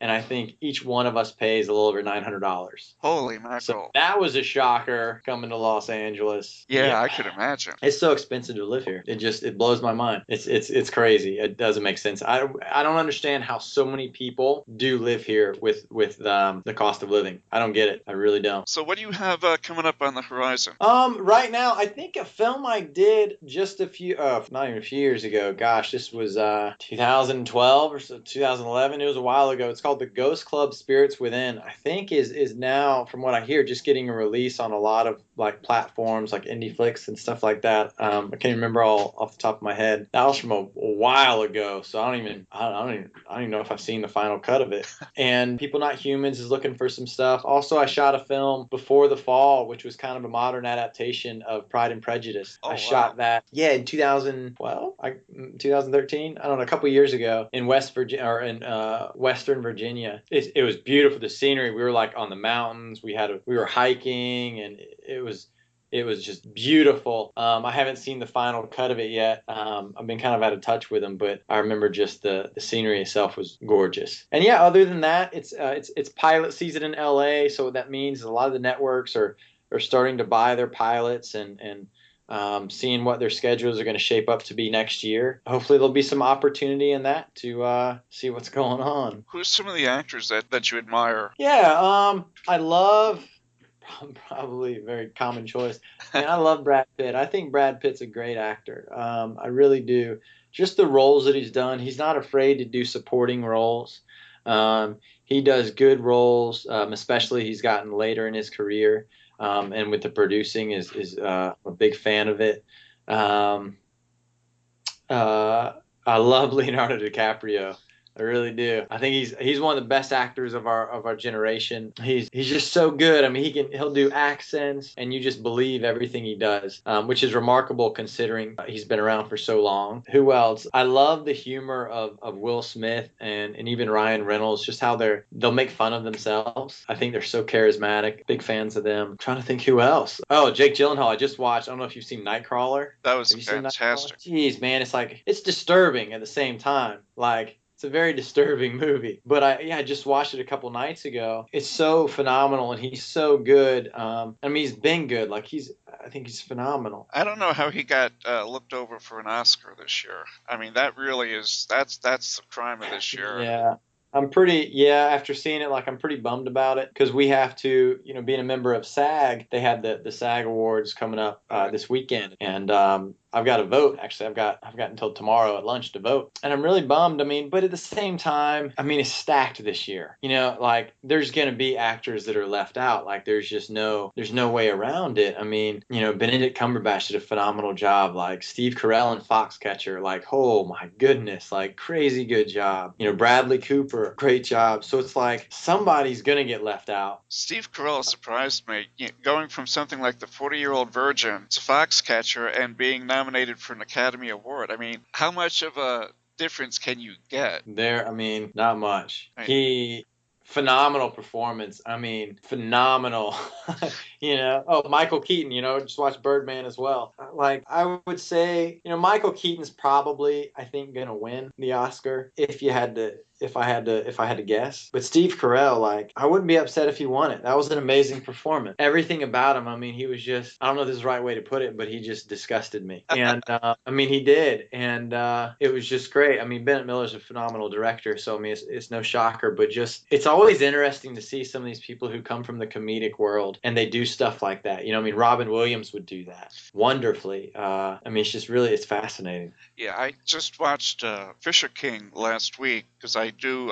S4: And I think each one of us pays a little over $900.
S2: Holy mackerel.
S4: So that was a shocker coming to Los Angeles.
S2: Yeah, I could imagine.
S4: It's so expensive to live here. It blows my mind. It's crazy. It doesn't make sense. I don't understand how so many people do live here with the cost of living. I don't get it. I really don't.
S2: So what do you have coming up on the horizon?
S4: Right now, I think a film I did just not even a few years ago. Gosh, this was 2012 or so, 2011. It was a while ago. It's called The Ghost Club Spirits Within. I think is now, from what I hear, just getting a release on a lot of like platforms like Infliction and stuff like that. I can't remember all off the top of my head. That was from a while ago, so I don't even know if I've seen the final cut of it. And People Not Humans is looking for some stuff. Also, I shot a film before the fall, which was kind of a modern adaptation of Pride and Prejudice. I shot that, in 2012, 2013. I don't know, a couple years ago in West Virginia, or in Western Virginia. It was beautiful. The scenery, we were like on the mountains. We were hiking, and it was It was just beautiful. I haven't seen the final cut of it yet. I've been kind of out of touch with them, but I remember just the scenery itself was gorgeous. And yeah, other than that, it's pilot season in LA, so what that means is a lot of the networks are starting to buy their pilots and seeing what their schedules are going to shape up to be next year. Hopefully, there'll be some opportunity in that to see what's going on.
S2: Who's some of the actors that you admire?
S4: Yeah, I love. Probably a very common choice. Man, I love Brad Pitt. I think Brad Pitt's a great actor. I really do. Just the roles that he's done. He's not afraid to do supporting roles. He does good roles, especially he's gotten later in his career. And with the producing is a big fan of it. I love Leonardo DiCaprio. I really do. I think he's one of the best actors of our generation. He's just so good. I mean, he'll do accents, and you just believe everything he does, which is remarkable considering he's been around for so long. Who else? I love the humor of Will Smith and even Ryan Reynolds. Just how they'll make fun of themselves. I think they're so charismatic. Big fans of them. I'm trying to think who else. Oh, Jake Gyllenhaal. I just watched. I don't know if you've seen Nightcrawler.
S2: That was fantastic.
S4: Jeez, man, it's disturbing at the same time. Like. It's a very disturbing movie, but I just watched it a couple nights ago. It's so phenomenal, and he's so good. I mean, he's been good. Like I think he's phenomenal.
S2: I don't know how he got looked over for an Oscar this year. I mean, that really that's the crime of this year.
S4: Yeah. After seeing it, like, I'm pretty bummed about it because we have to, being a member of SAG, they had the SAG Awards coming up this weekend. And I've got to vote. Actually, I've got until tomorrow at lunch to vote. And I'm really bummed. I mean, but at the same time, I mean, it's stacked this year. Like, there's going to be actors that are left out. Like, there's no way around it. I mean, Benedict Cumberbatch did a phenomenal job. Like, Steve Carell in Foxcatcher, like, oh my goodness, like, crazy good job. Bradley Cooper, great job. So it's like somebody's going to get left out.
S2: Steve Carell surprised me. Going from something like The 40-Year-Old Virgin to Foxcatcher and being nominated for an Academy Award. I mean, how much of a difference can you get?
S4: I mean, not much. Phenomenal performance. I mean, phenomenal. Oh, Michael Keaton, just watch Birdman as well. Like, I would say, Michael Keaton's probably, I think, gonna win the Oscar if I had to guess. But Steve Carell, like, I wouldn't be upset if he won it. That was an amazing performance. Everything about him, I mean, he was just, I don't know if this is the right way to put it, but he just disgusted me. And I mean, he did. And it was just great. I mean, Bennett Miller's a phenomenal director, so I mean, it's no shocker, but just, it's always interesting to see some of these people who come from the comedic world and they do stuff like that. I mean, Robin Williams would do that wonderfully. I mean, it's fascinating.
S2: Yeah, I just watched Fisher King last week because I do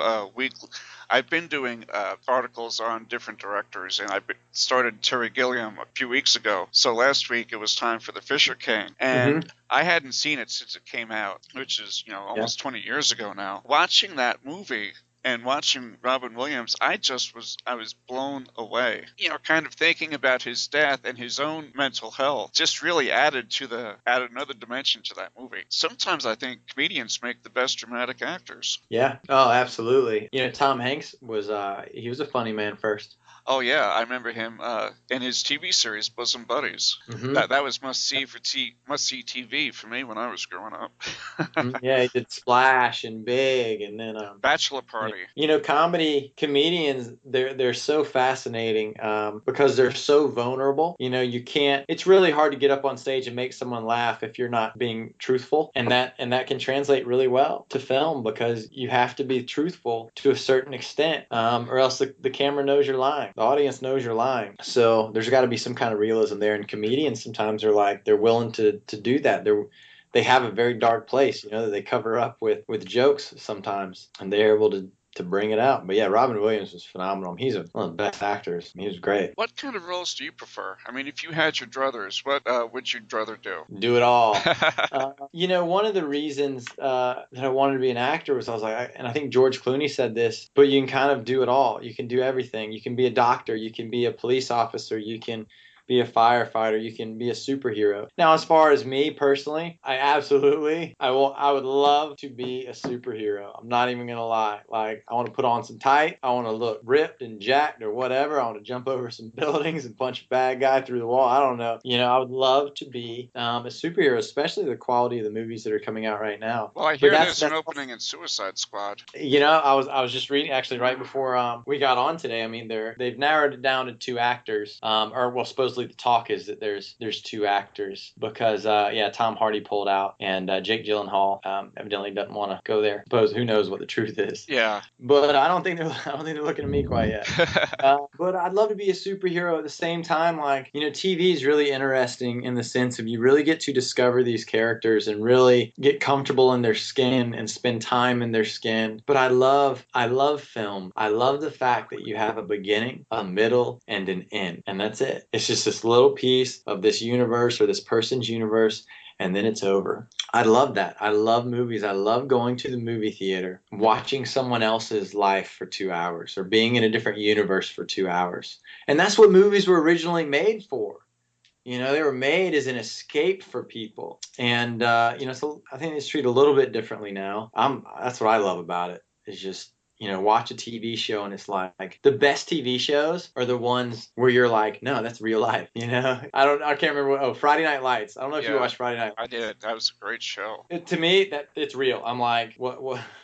S2: I've been doing articles on different directors, and I started Terry Gilliam a few weeks ago. So last week it was time for the Fisher King, and I hadn't seen it since it came out, which is almost 20 years ago now. Watching that movie and watching Robin Williams, I was blown away. Kind of thinking about his death and his own mental health just really added another dimension to that movie. Sometimes I think comedians make the best dramatic actors.
S4: Yeah. Oh, absolutely. Tom Hanks he was a funny man first.
S2: Oh yeah, I remember him in his TV series Bosom Buddies. That was must see TV for me when I was growing up.
S4: Yeah, he did Splash and Big, and then
S2: Bachelor Party.
S4: Comedians, they're so fascinating because they're so vulnerable. You can't. It's really hard to get up on stage and make someone laugh if you're not being truthful, and that can translate really well to film because you have to be truthful to a certain extent, or else the camera knows you're lying. The audience knows you're lying. So there's got to be some kind of realism there. And comedians sometimes are like, they're willing to do that. They have a very dark place, that they cover up with jokes sometimes, and they're able to bring it out. But yeah, Robin Williams was phenomenal. He's one of the best actors. He was great.
S2: What kind of roles do you prefer? I mean, if you had your druthers, what would you druther do?
S4: Do it all. One of the reasons that I wanted to be an actor was I was like, and I think George Clooney said this, but you can kind of do it all. You can do everything. You can be a doctor. You can be a police officer. You can be a firefighter, you can be a superhero. Now, as far as me personally, I would love to be a superhero. I'm not even gonna lie. Like, I want to put on some tight. I want to look ripped and jacked or whatever. I want to jump over some buildings and punch a bad guy through the wall. I don't know. I would love to be a superhero, especially the quality of the movies that are coming out right now.
S2: Well, I hear there's an opening in Suicide Squad.
S4: I was just reading actually right before we got on today. I mean, they've narrowed it down to 2 actors. Or well, supposedly the talk is that there's 2 actors because Tom Hardy pulled out and Jake Gyllenhaal evidently doesn't want to go there. Suppose who knows what the truth is.
S2: Yeah.
S4: But I don't think they're looking at me quite yet. But I'd love to be a superhero at the same time. Like, TV is really interesting in the sense of you really get to discover these characters and really get comfortable in their skin and spend time in their skin. But I love film. I love the fact that you have a beginning, a middle, and an end. And that's it. It's just this little piece of this universe or this person's universe, and then it's over. I love that. I love movies. I love going to the movie theater, watching someone else's life for 2 hours or being in a different universe for 2 hours. And that's what movies were originally made for. They were made as an escape for people. And, so I think it's treated a little bit differently now. That's what I love about it. It's just, watch a TV show and it's like the best TV shows are the ones where you're like, no, that's real life. I can't remember Friday Night Lights. I don't know if you watched Friday Night Lights.
S2: I did. That was a great show.
S4: To me, that it's real. I'm like,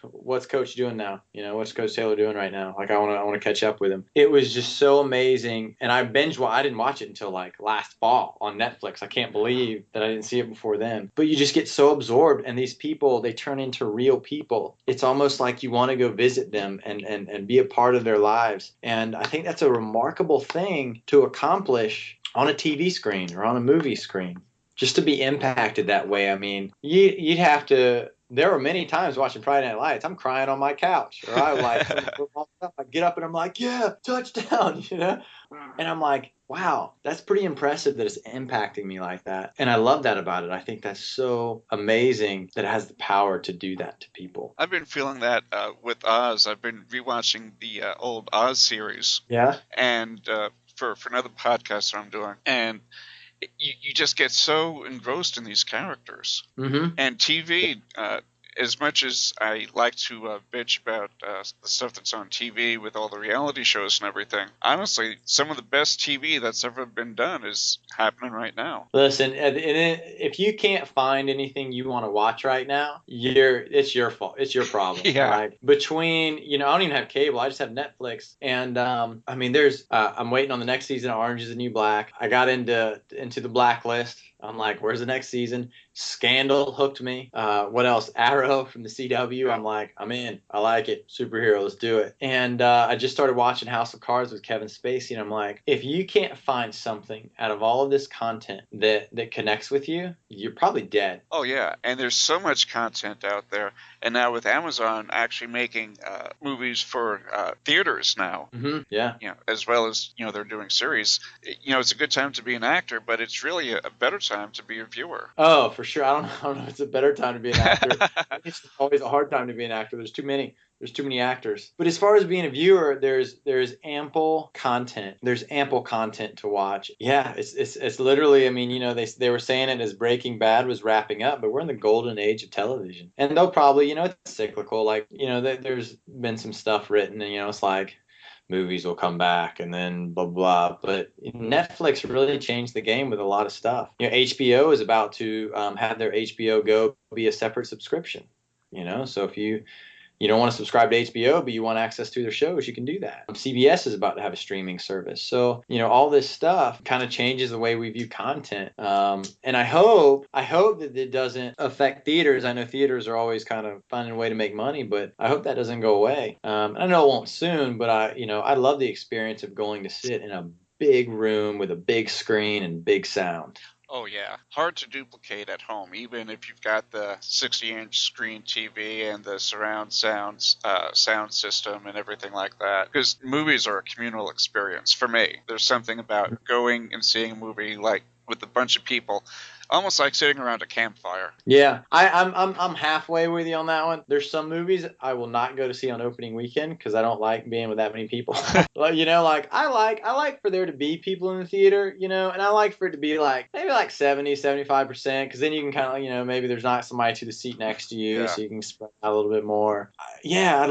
S4: what's Coach doing now? What's Coach Taylor doing right now? Like, I want to catch up with him. It was just so amazing. And I didn't watch it until like last fall on Netflix. I can't believe that I didn't see it before then. But you just get so absorbed, and these people, they turn into real people. It's almost like you want to go visit them and be a part of their lives. And I think that's a remarkable thing to accomplish on a TV screen or on a movie screen, just to be impacted that way. I mean, you'd have to. There were many times watching Friday Night Lights, I'm crying on my couch, or I get up and I'm like, yeah, touchdown, and I'm like, wow, that's pretty impressive that it's impacting me like that. And I love that about it. I think that's so amazing that it has the power to do that to people.
S2: I've been feeling that with Oz. I've been rewatching the old Oz series.
S4: Yeah.
S2: And for another podcast that I'm doing. And you just get so engrossed in these characters.
S4: Mm-hmm.
S2: And TV, as much as I like to bitch about the stuff that's on TV with all the reality shows and everything, honestly, some of the best TV that's ever been done is happening right now.
S4: Listen, if you can't find anything you want to watch right now, it's your fault. It's your problem.
S2: Yeah.
S4: Like, between, I don't even have cable. I just have Netflix. And I mean, I'm waiting on the next season of Orange is the New Black. I got into the Blacklist. I'm like, where's the next season? Scandal hooked me. What else? Arrow from the CW. I'm like, I'm in. I like it. Superhero, let's do it. And I just started watching House of Cards with Kevin Spacey, and I'm like, if you can't find something out of all of this content that connects with you, you're probably dead.
S2: Oh yeah, and there's so much content out there. And now with Amazon actually making movies for theaters now,
S4: mm-hmm. Yeah,
S2: as well as they're doing series. It's a good time to be an actor, but it's really a better time to be a viewer.
S4: Oh, for sure. I don't know if it's a better time to be an actor. It's always a hard time to be an actor. There's too many actors. But as far as being a viewer, there's ample content. There's ample content to watch. Yeah, it's literally, I mean, they were saying it as Breaking Bad was wrapping up, but we're in the golden age of television. And they'll probably, it's cyclical. Like, there's been some stuff written and, it's like, movies will come back and then blah, blah. But Netflix really changed the game with a lot of stuff. HBO is about to have their HBO Go be a separate subscription. So if you don't want to subscribe to HBO, but you want access to their shows, you can do that. CBS is about to have a streaming service. So, all this stuff kind of changes the way we view content. And I hope that it doesn't affect theaters. I know theaters are always kind of finding a way to make money, but I hope that doesn't go away. And I know it won't soon, but I love the experience of going to sit in a big room with a big screen and big sound.
S2: Oh, yeah. Hard to duplicate at home, even if you've got the 60-inch screen TV and the surround sound system and everything like that. Because movies are a communal experience for me. There's something about going and seeing a movie like with a bunch of people. Almost like sitting around a campfire.
S4: Yeah, I'm halfway with you on that one. There's some movies I will not go to see on opening weekend because I don't like being with that many people. Like, like I like for there to be people in the theater, and I like for it to be like maybe like 70-75% because then you can kind of, maybe there's not somebody to the seat next to you,
S2: Yeah.
S4: so you can spread out a little bit more. Yeah, I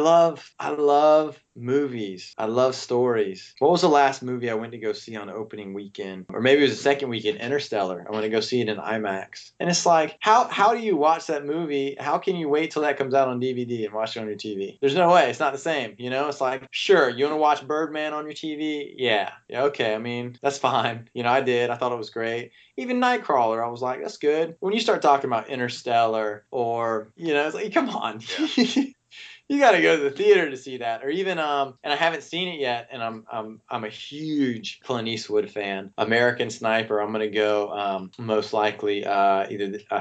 S4: love movies. I love stories. What was the last movie I went to go see on opening weekend? Or maybe it was the second weekend, Interstellar. I went to go see it in IMAX. And it's like, how do you watch that movie? How can you wait till that comes out on DVD and watch it on your TV? There's no way. It's not the same. It's like, sure, you want to watch Birdman on your TV? Yeah. Yeah, okay. I mean, that's fine. I did. I thought it was great. Even Nightcrawler, I was like, that's good. When you start talking about Interstellar or, it's like, come on.
S2: Yeah.
S4: You got to go to the theater to see that, or even and I haven't seen it yet, and I'm a huge Clint Eastwood fan. American Sniper. I'm gonna go most likely I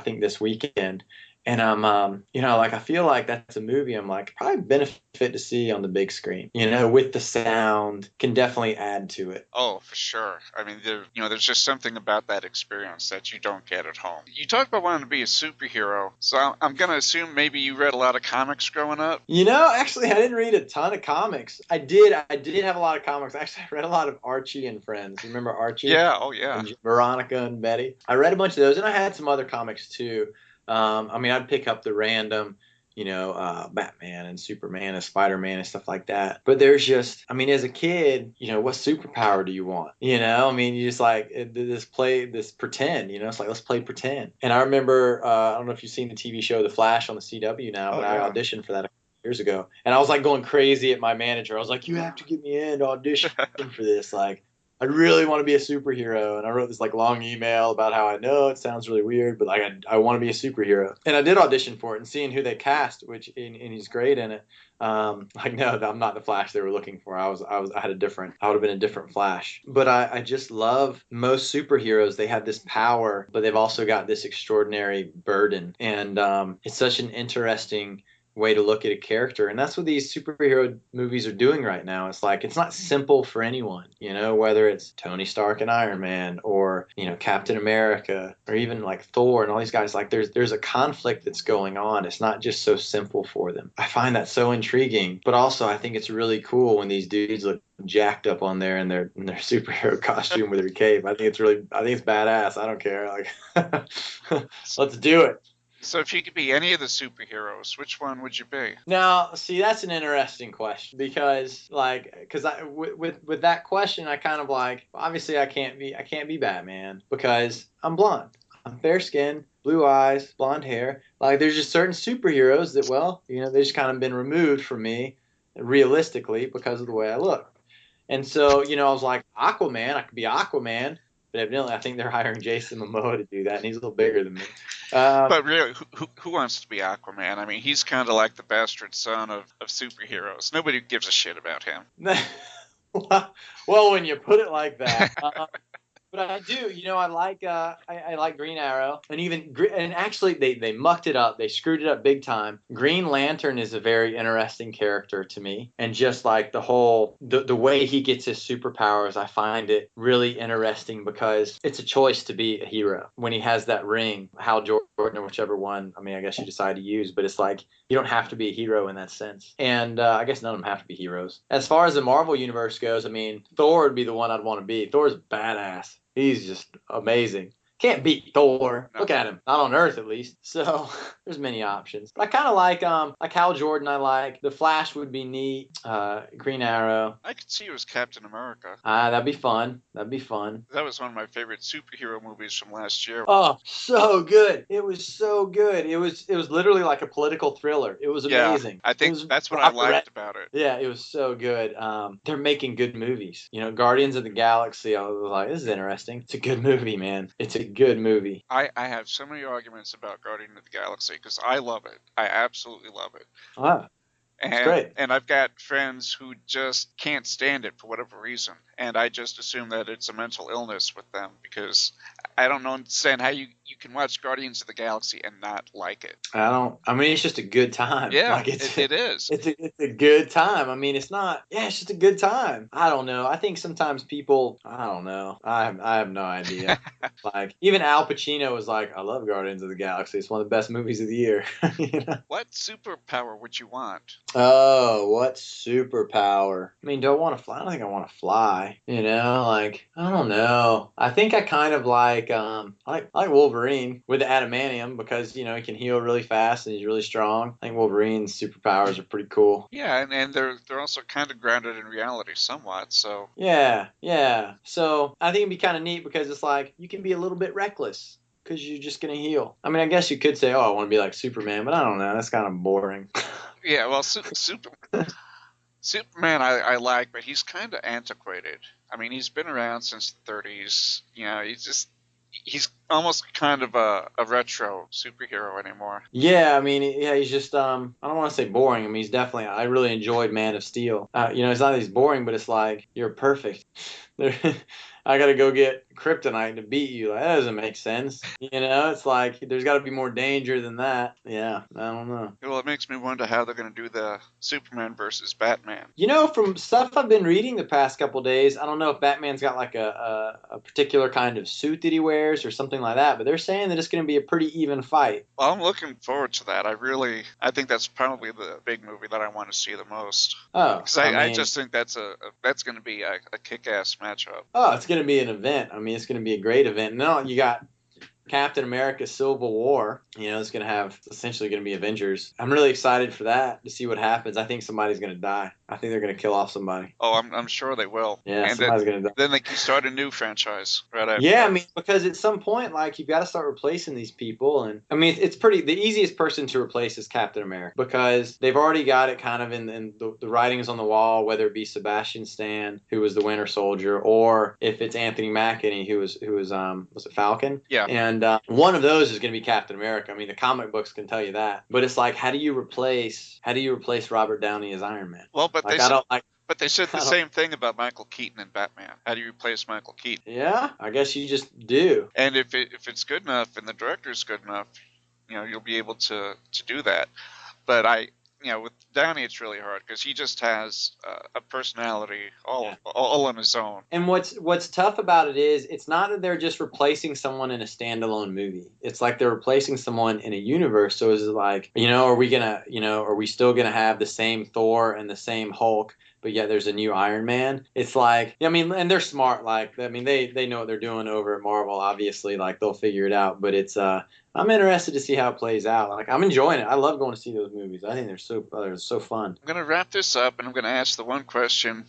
S4: think this weekend, and I'm like I feel like that's a movie I'm like probably benefit to see on the big screen. With the sound can definitely add to it.
S2: Oh, for sure. I mean, there's just something about that experience that you don't get at home. You talked about wanting to be a superhero, so I'm going to assume maybe you read a lot of comics growing up.
S4: Actually, I didn't read a ton of comics. I did have a lot of comics. Actually, I read a lot of Archie and Friends. Remember Archie?
S2: Yeah, oh yeah.
S4: And Veronica and Betty. I read a bunch of those, and I had some other comics too. I'd pick up the random, Batman and Superman and Spider-Man and stuff like that. But there's just, as a kid, what superpower do you want? You just like this pretend, it's like, let's play pretend. And I remember, I don't know if you've seen the TV show The Flash on the CW now, but
S2: yeah.
S4: I auditioned for that years ago. And I was like going crazy at my manager. I was like, you have to get me in to audition for this. Like, I really want to be a superhero. And I wrote this like long email about how I know it sounds really weird, but like I want to be a superhero. And I did audition for it, and seeing who they cast, and he's great in it. No, I'm not the Flash they were looking for. I would have been a different Flash. But I just love most superheroes. They have this power, but they've also got this extraordinary burden. And it's such an interesting way to look at a character, and that's what these superhero movies are doing right now. It's like it's not simple for anyone, whether it's Tony Stark and Iron Man, or Captain America, or even like Thor and all these guys. Like there's a conflict that's going on. It's not just so simple for them. I find that so intriguing, but also I think it's really cool when these dudes look jacked up on there in their superhero costume with their cape. I think it's badass. I don't care. Like let's do it.
S2: So if you could be any of the superheroes, which one would you be?
S4: Now, see, that's an interesting question because with that question, I kind of like, obviously I can't be Batman because I'm blonde. I'm fair skinned, blue eyes, blonde hair. Like there's just certain superheroes that, well, they just kind of been removed from me realistically because of the way I look. And so, I was like, Aquaman, I could be Aquaman. But evidently, I think they're hiring Jason Momoa to do that, and he's a little bigger than me.
S2: But really, who wants to be Aquaman? I mean, he's kind of like the bastard son of superheroes. Nobody gives a shit about him.
S4: Well, when you put it like that. But I do, I like Green Arrow, and actually they mucked it up. They screwed it up big time. Green Lantern is a very interesting character to me, and just like the way he gets his superpowers, I find it really interesting because it's a choice to be a hero. When he has that ring, Hal Jordan or whichever one, I guess you decide to use, but it's like you don't have to be a hero in that sense. And I guess none of them have to be heroes. As far as the Marvel universe goes, Thor would be the one I'd want to be. Thor's badass. He's just amazing. Can't beat Thor.
S2: No.
S4: Look at him. Not on Earth, at least. So there's many options. But I kind of like Hal Jordan. I like the Flash would be neat. Green Arrow.
S2: I could see you as Captain America.
S4: That'd be fun.
S2: That was one of my favorite superhero movies from last year.
S4: Oh, so good. It was so good. It was literally like a political thriller. It was amazing.
S2: I think that's what I liked about it.
S4: Yeah, it was so good. They're making good movies. Guardians of the Galaxy, I was like, this is interesting. It's a good movie, man. It's a good movie.
S2: I have so many arguments about Guardians of the Galaxy because I love it. I absolutely love it.
S4: Wow. That's great.
S2: And I've got friends who just can't stand it for whatever reason. And I just assume that it's a mental illness with them because I don't understand how you you can watch Guardians of the Galaxy and not like it.
S4: I mean, it's just a good time.
S2: Yeah,
S4: like
S2: it is.
S4: It's a good time. I mean, it's not. Yeah, it's just a good time. I don't know. I think sometimes people. I don't know. I have no idea. Like even Al Pacino was like, "I love Guardians of the Galaxy. It's one of the best movies of the year." You know?
S2: What superpower would you want?
S4: Oh, what superpower? I mean, do I want to fly? I don't think I want to fly. You know, like I don't know. I think I kind of I like Wolverine with the adamantium because he can heal really fast and he's really strong. I think Wolverine's superpowers are pretty cool.
S2: Yeah, and they're also kind of grounded in reality somewhat. So
S4: Yeah, yeah. So I think it'd be kind of neat because it's like you can be a little bit reckless because you're just gonna heal. I mean, I guess you could say, "Oh, I want to be like Superman," but I don't know. That's kind of boring.
S2: yeah, well, Superman I like, but he's kind of antiquated. I mean, he's been around since the 30s. He's almost kind of a retro superhero anymore.
S4: Yeah, I mean, yeah, he's just I don't want to say boring. I mean, he's definitely. I really enjoyed Man of Steel. It's not that he's boring, but it's like you're perfect. I got to go get kryptonite to beat you. Like, that doesn't make sense. It's like there's got to be more danger than that. Yeah, I don't know.
S2: Well, it makes me wonder how they're going to do the Superman versus Batman.
S4: From stuff I've been reading the past couple days, I don't know if Batman's got like a particular kind of suit that he wears or something like that, but they're saying that it's going to be a pretty even fight.
S2: Well, I'm looking forward to that. I think that's probably the big movie that I want to see the most.
S4: Oh,
S2: Because I just think that's going to be a kick-ass matchup.
S4: Oh, it's going to be an event. I mean, it's going to be a great event. And now you got Captain America Civil War. It's going to have essentially going to be Avengers. I'm really excited for that to see what happens. I think somebody's going to die. I think they're going to kill off somebody.
S2: Oh, I'm sure they will.
S4: Yeah,
S2: and
S4: somebody's going to die.
S2: Then they can start a new franchise right after.
S4: Yeah, I mean, because at some point, like, you've got to start replacing these people. And I mean, it's pretty, the easiest person to replace is Captain America because they've already got it kind of in the writings on the wall, whether it be Sebastian Stan, who was the Winter Soldier, or if it's Anthony Mackie, who was it Falcon?
S2: Yeah.
S4: And one of those is going to be Captain America. I mean, the comic books can tell you that. But it's like, how do you replace Robert Downey as Iron Man?
S2: Well, but
S4: like,
S2: But they said the same thing about Michael Keaton and Batman. How do you replace Michael Keaton?
S4: Yeah, I guess you just do.
S2: And if it's good enough and the director's good enough, you'll be able to do that. But with Downey, it's really hard because he just has a personality all on his own.
S4: And what's tough about it is it's not that they're just replacing someone in a standalone movie. It's like they're replacing someone in a universe. So it's like, are we still gonna have the same Thor and the same Hulk? But yet there's a new Iron Man. It's like, I mean, and they're smart. Like, I mean, they know what they're doing over at Marvel. Obviously, like they'll figure it out. But it's I'm interested to see how it plays out. Like, I'm enjoying it. I love going to see those movies. I think they're so fun.
S2: I'm gonna wrap this up, and I'm gonna ask the one question,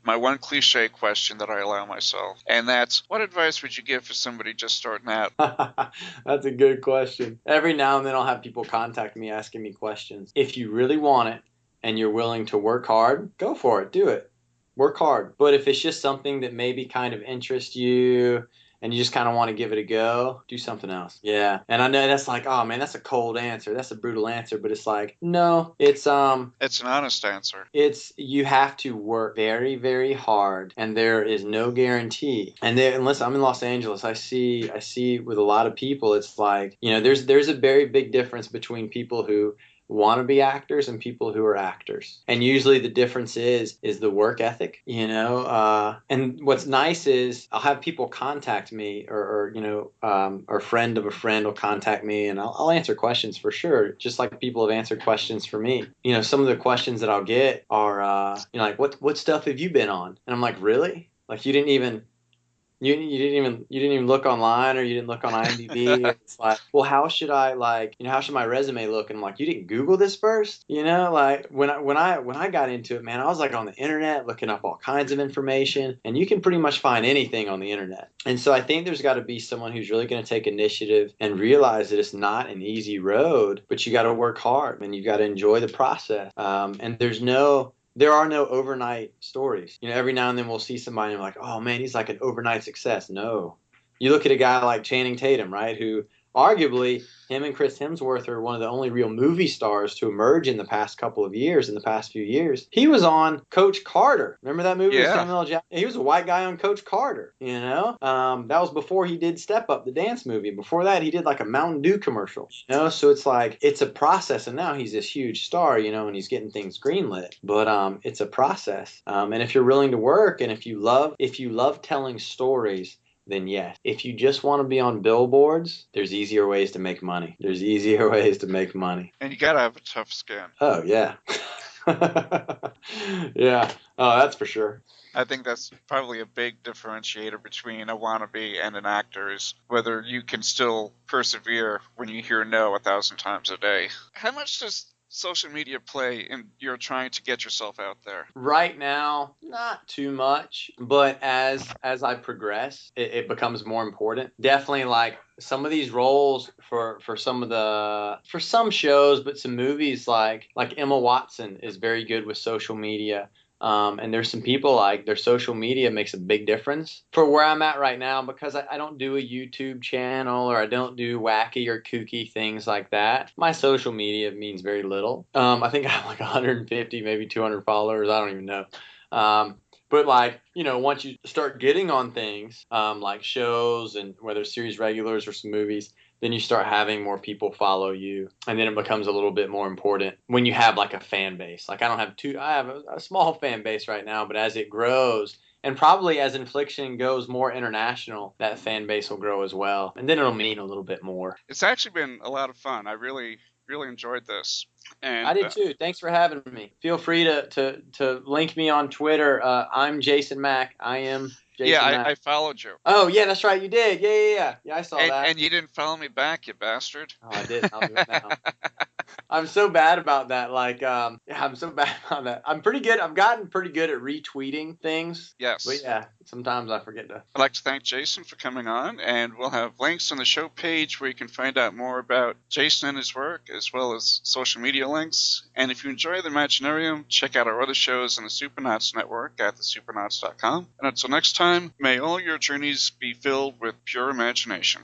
S2: my one cliche question that I allow myself, and that's, what advice would you give for somebody just starting out?
S4: That's a good question. Every now and then I'll have people contact me asking me questions. If you really want it, and you're willing to work hard, go for it. Do it. Work hard. But if it's just something that maybe kind of interests you and you just kind of want to give it a go, do something else. Yeah. And I know that's like, oh man, that's a cold answer. That's a brutal answer. But it's like, no, it's an
S2: honest answer.
S4: You have to work very, very hard, and there is no guarantee. And unless I'm in Los Angeles, I see with a lot of people, it's like, there's a very big difference between people who want to be actors and people who are actors, and usually the difference is the work ethic. And what's nice is I'll have people contact me, or a friend of a friend will contact me, and I'll answer questions for sure, just like people have answered questions for me. Some of the questions that I'll get are like, what stuff have you been on? And I'm like, really? Like, you didn't even look online, or you didn't look on IMDb. It's like, well, how should my resume look? And I'm like, you didn't Google this first? Like when I got into it, man, I was like on the internet looking up all kinds of information, and you can pretty much find anything on the internet. And so I think there's got to be someone who's really going to take initiative and realize that it's not an easy road, but you got to work hard and you got to enjoy the process. And there are no overnight stories. Every now and then we'll see somebody and we're like, oh man, he's like an overnight success. No. You look at a guy like Channing Tatum, right, who arguably him and Chris Hemsworth are one of the only real movie stars to emerge in the past couple of years, in the past few years. He was on Coach Carter. Remember that movie with Samuel L. Jackson? He was a white guy on Coach Carter, you know? That was before he did Step Up, the dance movie. Before that, he did like a Mountain Dew commercial, you know? So it's like, it's a process, and now he's this huge star, you know, and he's getting things greenlit. But it's a process. And if you're willing to work, and if you love telling stories, then yes. If you just want to be on billboards, there's easier ways to make money. There's easier ways to make money.
S2: And you gotta have a tough skin.
S4: Oh, yeah. Yeah. Oh, that's for sure.
S2: I think that's probably a big differentiator between a wannabe and an actor, is whether you can still persevere when you hear no 1,000 times a day. How much does social media play in you're trying to get yourself out there?
S4: Right now, not too much, but as I progress, it becomes more important. Definitely, like some of these roles for some shows, but some movies like Emma Watson is very good with social media. And there's some people like their social media makes a big difference for where I'm at right now, because I don't do a YouTube channel, or I don't do wacky or kooky things like that. My social media means very little. I think I have like 150, maybe 200 followers. I don't even know. But like, you know, once you start getting on things like shows, and whether series regulars or some movies, then you start having more people follow you, and then it becomes a little bit more important when you have like a fan base. Like I have a small fan base right now, but as it grows, and probably as Infliction goes more international, that fan base will grow as well, and then it'll mean a little bit more.
S2: It's actually been a lot of fun. I really enjoyed this. And
S4: I did too. Thanks for having me. Feel free to link me on Twitter. I'm Jason Mack. I am Jason Mack.
S2: I followed you.
S4: Oh, yeah, that's right. You did. Yeah. Yeah, I saw that.
S2: And you didn't follow me back, you bastard.
S4: Oh, I did. I'll do it now. I'm so bad about that. Like, I'm so bad about that. I'm pretty good. I've gotten pretty good at retweeting things.
S2: Yes.
S4: But yeah, sometimes I forget to.
S2: I'd like to thank Jason for coming on, and we'll have links on the show page where you can find out more about Jason and his work, as well as social media links. And if you enjoy the Imaginarium, check out our other shows on the Supernauts Network at thesupernauts.com. And until next time, may all your journeys be filled with pure imagination.